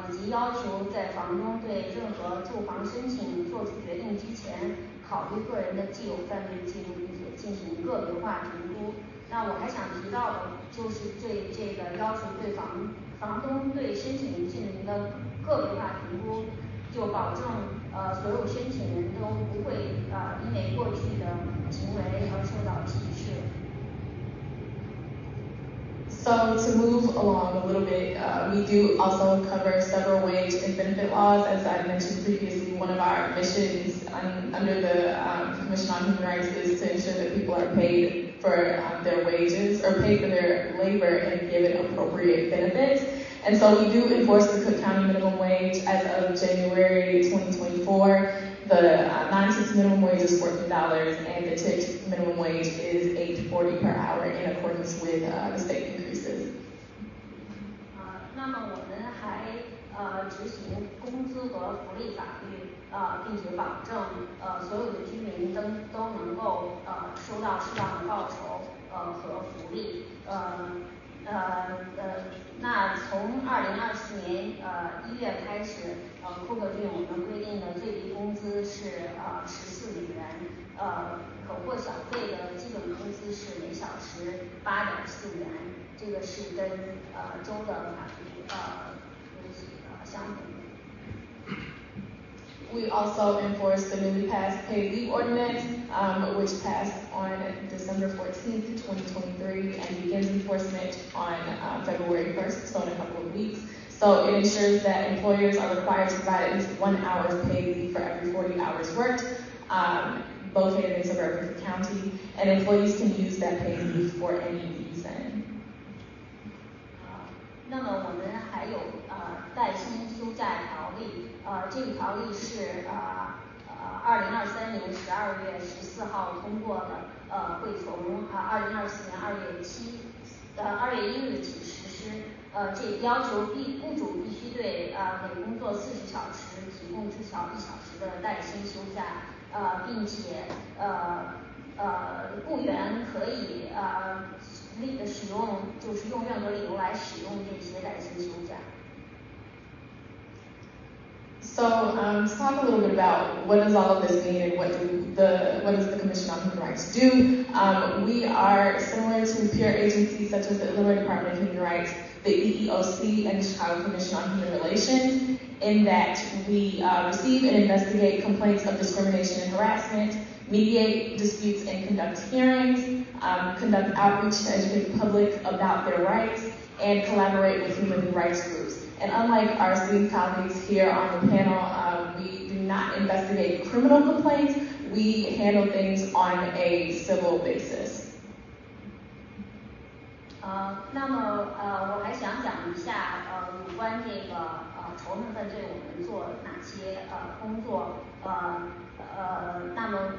以及要求在房东对任何住房申请做出决定之前，考虑个人的既有犯罪记录，并且进行个别化评估。那我还想提到的就是这个要求对房东对申请人进行的个别化评估，就保证所有申请人都不会因为过去的行为而受到歧视。So to move along a little bit, we do also cover several wage and benefit laws. As I mentioned previously, one of our missions under the Commission on Human Rights is to ensure that people are paid for their wages or paid for their labor and given appropriate benefits. And so we do enforce the Cook County minimum wage as of January 2024. The non-tipped minimum wage is $14, and the tipped minimum wage is $8.40 per hour in accordance with the state increases. 那么我们还执行工资和福利法律，并且保证所有的居民都能够收到适当的报酬和福利。那从2024年1月开始，库克郡我们规定的最低工资是14美元，可获小费的基本工资是每小时8.4元，这个是跟州的法律相同的。We also enforce the newly passed paid leave ordinance, which passed on December 14th, 2023, and begins enforcement on February 1st, so in a couple of weeks. So it ensures that employers are required to provide at least 1 hour of paid leave for every 40 hours worked, located in suburban county, and employees can use that paid leave for any reason. 那么我们还有带薪休假条例，这个条例是2023年12月14号通过的，会从2024年2月1日起实施。这要求雇主必须对每工作40小时提供至少1小时的带薪休假，并且雇员可以使用，就是用任何理由来使用这些带薪休假。So to talk a little bit about what does all of this mean and what does the Commission on Human Rights do? We are similar to peer agencies such as the Illinois Department of Human Rights, the EEOC, and the Chicago Commission on Human Relations, in that we receive and investigate complaints of discrimination and harassment, mediate disputes and conduct hearings, conduct outreach to educate the public about their rights, and collaborate with human rights groups. And unlike our esteemed colleagues here on the panel, we do not investigate criminal complaints. We handle things on a civil basis. 那么我还想讲一下有关这个仇恨犯罪我们做哪些工作。那么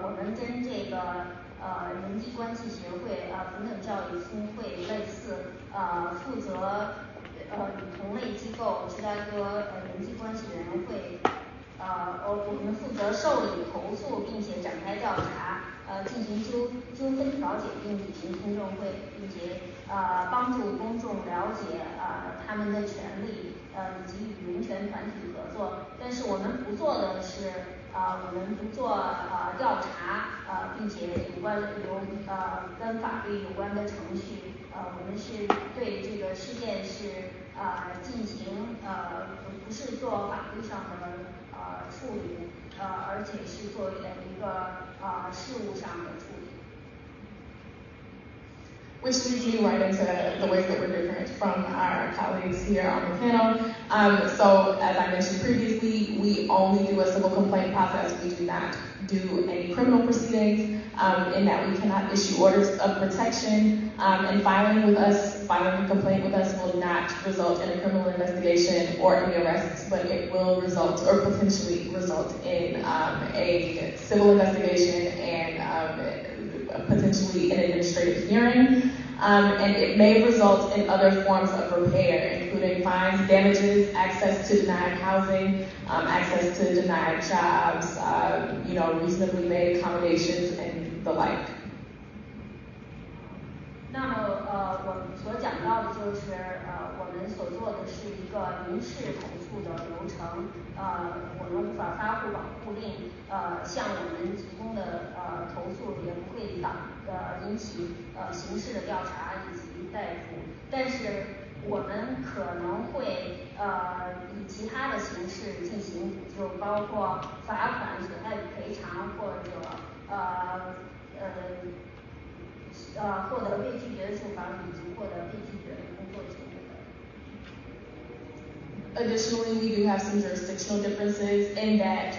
我们跟这个人际关系协会、平等教育基金会类似。负责与同类机构芝加哥人际关系委员会我们负责受理投诉，并且展开调查，进行纠纷调解，并举行听证会，并且帮助公众了解他们的权利，以及与人权团体合作。但是我们不做的是我们不做调查，并且跟法律有关的程序，我们是对这个事件是进行不是做法律上的处理，而且是做一个事务上的处理。Which leads me right into the ways that we're different from our colleagues here on the panel. So as I mentioned previously, we only do a civil complaint process. We do not do any criminal proceedings, in that we cannot issue orders of protection, and filing a complaint with us will not result in a criminal investigation or any arrests, but it will result or potentially result in a civil investigation and potentially an administrative hearing, and it may result in other forms of repair, including fines, damages, access to denied housing, access to denied jobs, reasonably made accommodations, and the like. 那么我们所讲到的就是我们所做的是一个民事投诉的流程，我们无法发布保护令，向我们提供的投诉也不会引起刑事的调查以及逮捕，但是我们可能会以其他的形式进行补救，包括罚款、损害赔偿或者获得被拒绝的住房以及获得被拒绝的工作机会。Additionally, we do have some jurisdictional differences in that,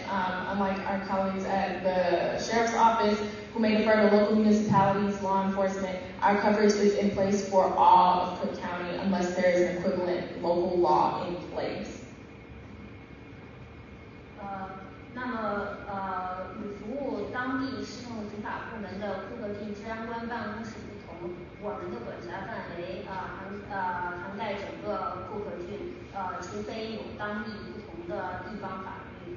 unlike our colleagues at the Sheriff's Office, who may defer to local municipalities, law enforcement, our coverage is in place for all of Cook County unless there is an equivalent local law in place. 那么与服务当地适用执法部门的库克郡治安官办公室不同，我们的管辖范围涵盖整个库克郡，除非有当地不同的地方法律。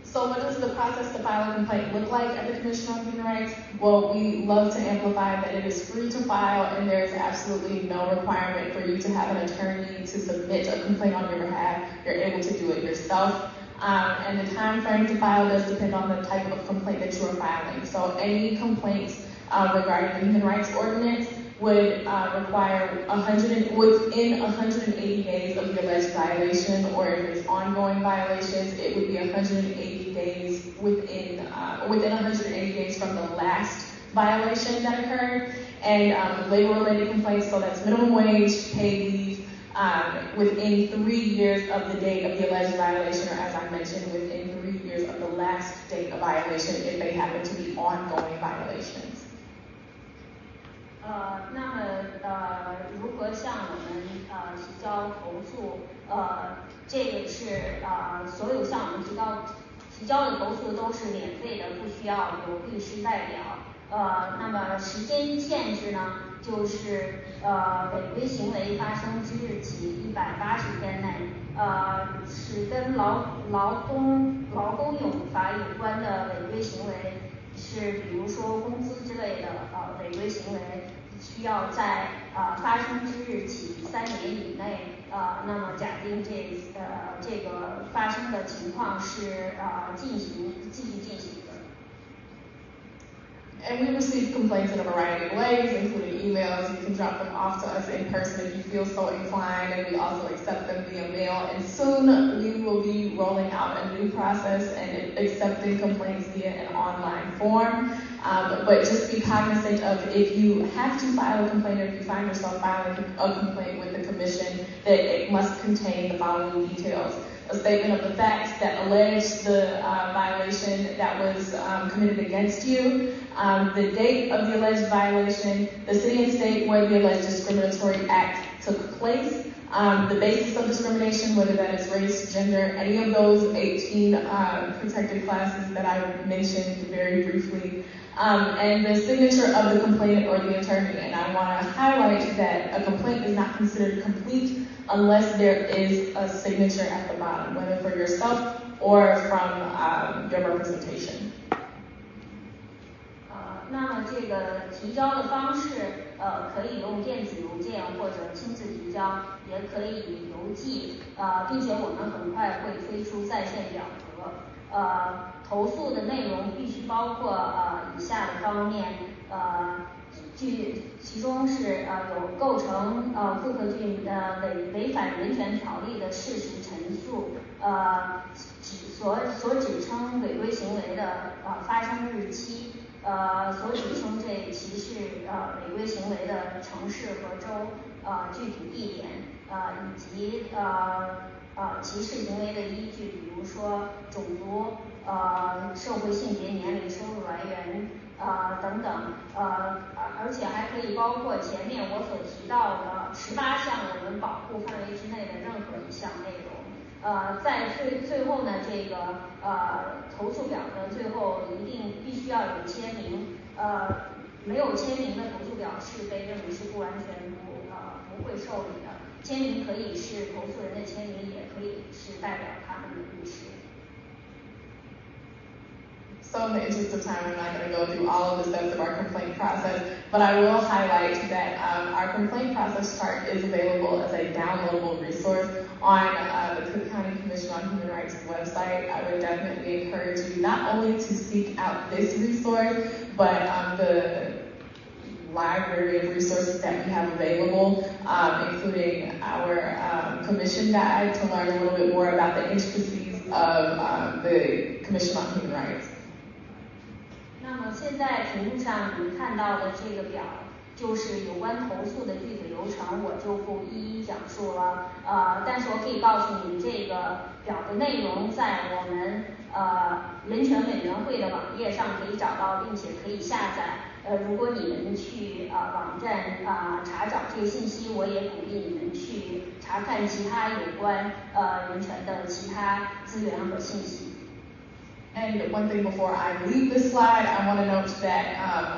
So what does the process to file a complaint look like at the Commission on Human Rights? Well, we love to amplify that it is free to file and there is absolutely no requirement for you to have an attorney to submit a complaint on your behalf. You're able to do it yourself. And the time frame to file does depend on the type of complaint that you are filing. So any complaints regarding the Human Rights Ordinance would require within 180 days of the alleged violation, or if it's ongoing violations, it would be 180 days within 180 days from the last violation that occurred. And labor-related complaints, so that's minimum wage, paid leave, within 3 years of the date of the alleged violation, or as I mentioned, within 3 years of the last date of violation if they happen to be ongoing violations. 那么如何向我们提交投诉？这个是所有向我们提交的投诉都是免费的，不需要有律师代表。那么时间限制呢，就是违规行为发生之日起180天内，是跟劳工用法有关的违规行为，是比如说工资之类的违规行为，需要在发生之日起3年以内，那么假定这个发生的情况是继续进行的。And we receive complaints in a variety of ways, including emails. You can drop them off to us in person if you feel so inclined, and we also accept them via mail. And soon we will be rolling out a new process and accepting complaints via an online form. But just be cognizant of, if you have to file a complaint, or if you find yourself filing a complaint with the commission, that it must contain the following details: a statement of the facts that allege the violation that was committed against you, the date of the alleged violation, the city and state where the alleged discriminatory act took place, The basis of discrimination, whether that is race, gender, any of those 18 protected classes that I mentioned very briefly, and the signature of the complainant or the attorney. And I want to highlight that a complaint is not considered complete unless there is a signature at the bottom, whether for yourself or from your representation. 那么这个提交的方式，可以用电子邮件或者亲自提交，也可以以邮寄，并且我们很快会推出在线表格。投诉的内容必须包括以下的方面，其中是有构成复合郡违反人权条例的事实陈述，所指称违规行为的发生日期。所指称这歧视违规行为的城市和州具体地点以及歧视行为的依据，比如说种族、社会性别、年龄、收入来源等等，而且还可以包括前面我所提到的18项我们保护范围之内的任何一项内容。在最后呢，这个投诉表的最后一定必须要有签名，没有签名的投诉表是被认为是不完全不会受理的。签名可以是投诉人的签名，也可以是代表他们的律师。So in the interest of time, I'm not going to go through all of the steps of our complaint process, but I will highlight that our complaint process chart is available as a downloadable resource on the Cook County Commission on Human Rights website. I would definitely encourage you not only to seek out this resource, but the library of resources that we have available, including our commission guide to learn a little bit more about the intricacies of the Commission on Human Rights. 那么现在屏幕上你们看到的这个表，就是有关投诉的具体流程，我就不一一讲述了。但是我可以告诉你们，这个表的内容在我们人权委员会的网页上可以找到，并且可以下载。如果你们去网站查找这个信息，我也鼓励你们去查看其他有关人权的其他资源和信息。And one thing before I leave this slide, I want to note that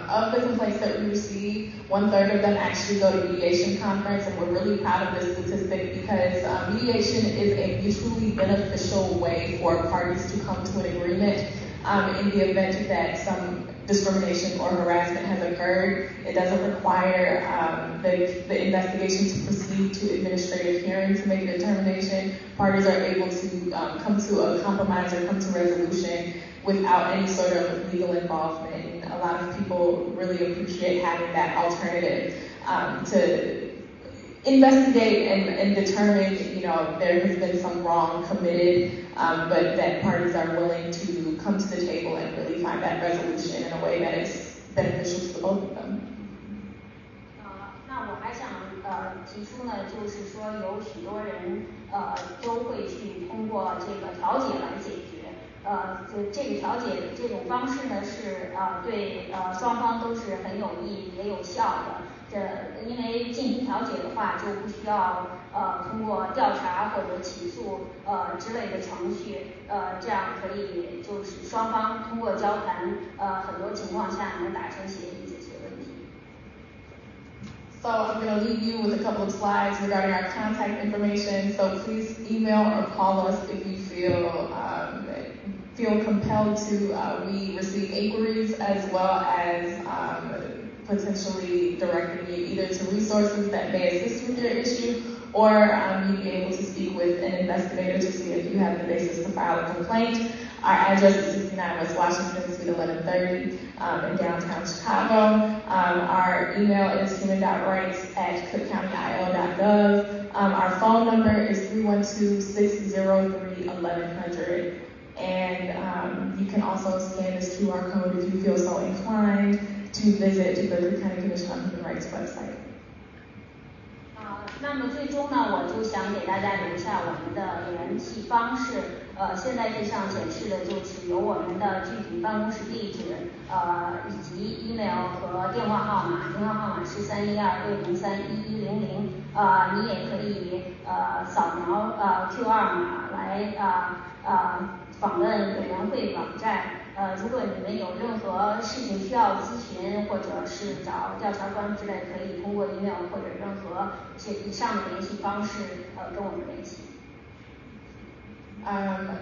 of the complaints that we receive, 1/3 of them actually go to mediation conference, and we're really proud of this statistic because mediation is a mutually beneficial way for parties to come to an agreement in the event that some discrimination or harassment has occurred. It doesn't require the investigation to proceed to administrative hearing to make a determination. Parties are able to come to a compromise or come to resolution without any sort of legal involvement. And a lot of people really appreciate having that alternative to investigate and determine, there has been some wrong committed, but that parties are willing to come to the table and really find that resolution in a way that is beneficial to the both of them. 那我还想提出呢，就是说有许多人都会去通过这个调解来解决。这个调解的这种方式呢，是对双方都是很有益也有效的。因为进行调解的话，就不需要通过调查或者起诉之类的程序，这样可以就是双方通过交谈，很多情况下能达成协议解决问题。So I'm going to leave you with a couple of slides regarding our contact information. So please email or call us if you feel compelled to. We receive inquiries as well as potentially directing you either to resources that may assist with your issue, or you'd be able to speak with an investigator to see if you have the basis to file a complaint. Our address is 69 West Washington, Suite 1130 in downtown Chicago. Our email is human.rights@cookcountyio.gov. Our phone number is 312-603-1100. And you can also scan this QR code if you feel so inclined to visit the Cook County Commission on Human Rights website. 那么最终呢，我就想给大家留下我们的联系方式。现在这上显示的就是有我们的具体办公室地址，以及 email 和电话号码。电话号码是312-603-1100。你也可以扫描QR 码来访问委员会网站。如果你们有任何事情需要咨询，或者是找调查官之类，可以通过 email 或者任何以上的联系方式跟我们联系。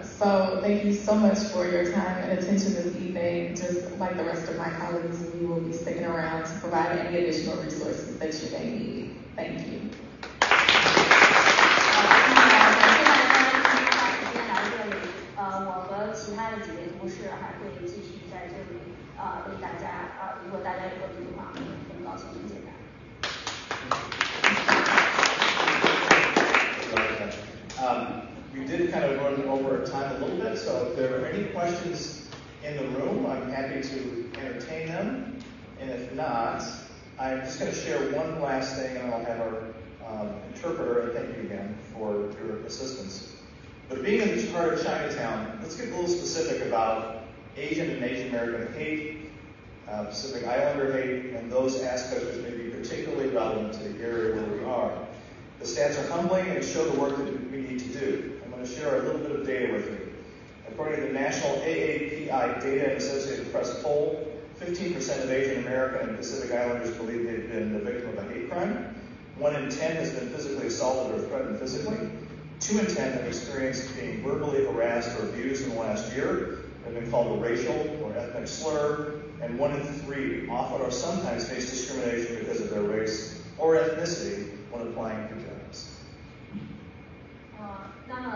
So thank you so much for your time and attention this evening. Just like the rest of my colleagues, we will be sticking around to provide any additional resources that you may need. Thank you. 我和其他的几位同事还会继续在这里为大家如果大家有问题的话，很高兴能解答。We did kind of run over time a little bit, so if there are any questions in the room, I'm happy to entertain them. And if not, I'm just going to share one last thing, and I'll have our interpreter, and thank you again for your assistance. But being in the heart of Chinatown, let's get a little specific about Asian and Asian American hate, Pacific Islander hate, and those aspects which may be particularly relevant to the area where we are. The stats are humbling and show the work that we need to do. I'm going to share a little bit of data with you. According to the National AAPI Data and Associated Press poll, 15% of Asian American and Pacific Islanders believe they've been the victim of a hate crime. 1 in 10 has been physically assaulted or threatened physically. 2 in 10 have experienced being verbally harassed or abused in the last year, have been called a racial or ethnic slur, and 1 in 3 often or sometimes face discrimination because of their race or ethnicity when applying for jobs. 那么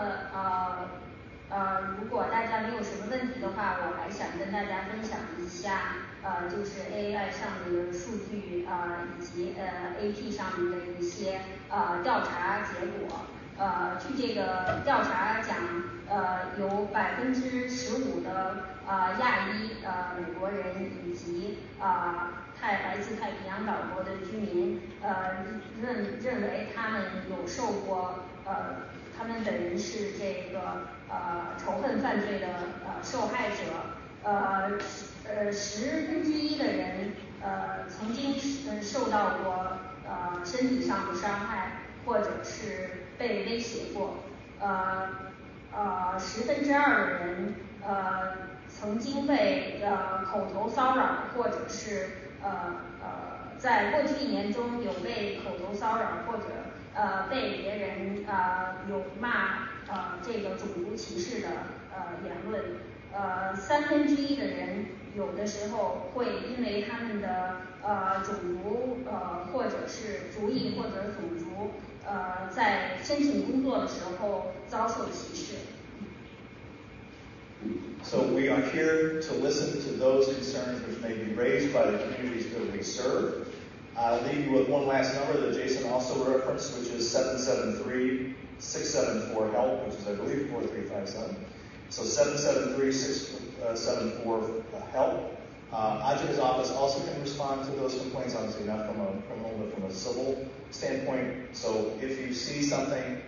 如果大家没有什么问题的话，我还想跟大家分享一下就是 AAI 上面的数据以及AP 上面的一些调查结果。据这个调查讲，有15%的亚裔美国人以及来自太平洋岛国的居民认为他们有受过他们本人是这个仇恨犯罪的受害者，1/10的人曾经受到过身体上的伤害，或者是被威胁过，2/10的人曾经被口头骚扰，或者是在过去1年中有被口头骚扰，或者被别人有骂这个种族歧视的言论，1/3的人有的时候会因为他们的种族或者是族裔或者种族在申请工作的时候遭受歧视。So we are here to listen to those concerns which may be raised by the communities that we serve. I'll leave you with one last number that Jason also referenced, which is 773-674-HELP, which is, I believe, 4357. So 773-674-HELP. Ajita's office also can respond to those complaints, obviously not from a criminal, but from a civil standpoint. So if you see something,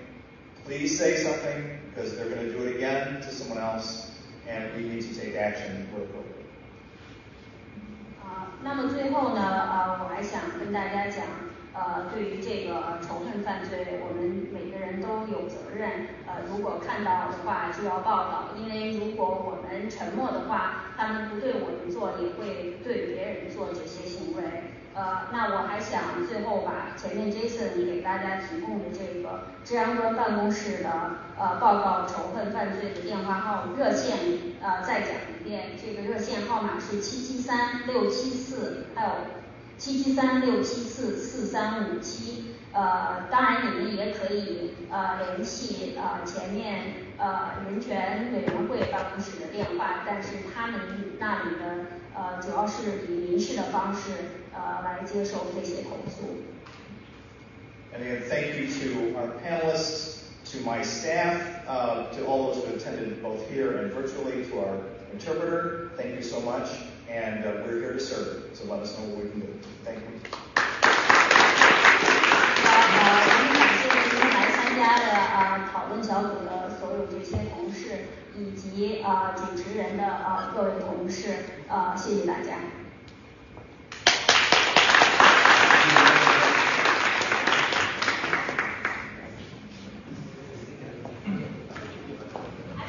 please say something, because they're going to do it again to someone else, and we need to take action where appropriate. 那么最后呢，我还想跟大家讲，对于这个仇恨犯罪，我们每个人都有责任。如果看到的话就要报道，因为如果我们沉默的话，他们不对我们做，也会对别人做这些行为。那我还想最后把前面 Jason 给大家提供的这个治安官办公室的报告仇恨犯罪的电话热线再讲一遍。这个热线号码是773-674，还有773-674-4357。当然你们也可以联系前面人权委员会办公室的电话，但是他们那里的主要是以民事的方式来接受这些投诉。And again, thank you to our panelists, to my staff, to all those who attended both here and virtually, to our interpreter. Thank you so much, and we're here to serve. So let us know what we can do. Thank you. 我们感谢今天来参加的讨论小组的所有这些同事，以及主持人的各位同事，谢谢大家。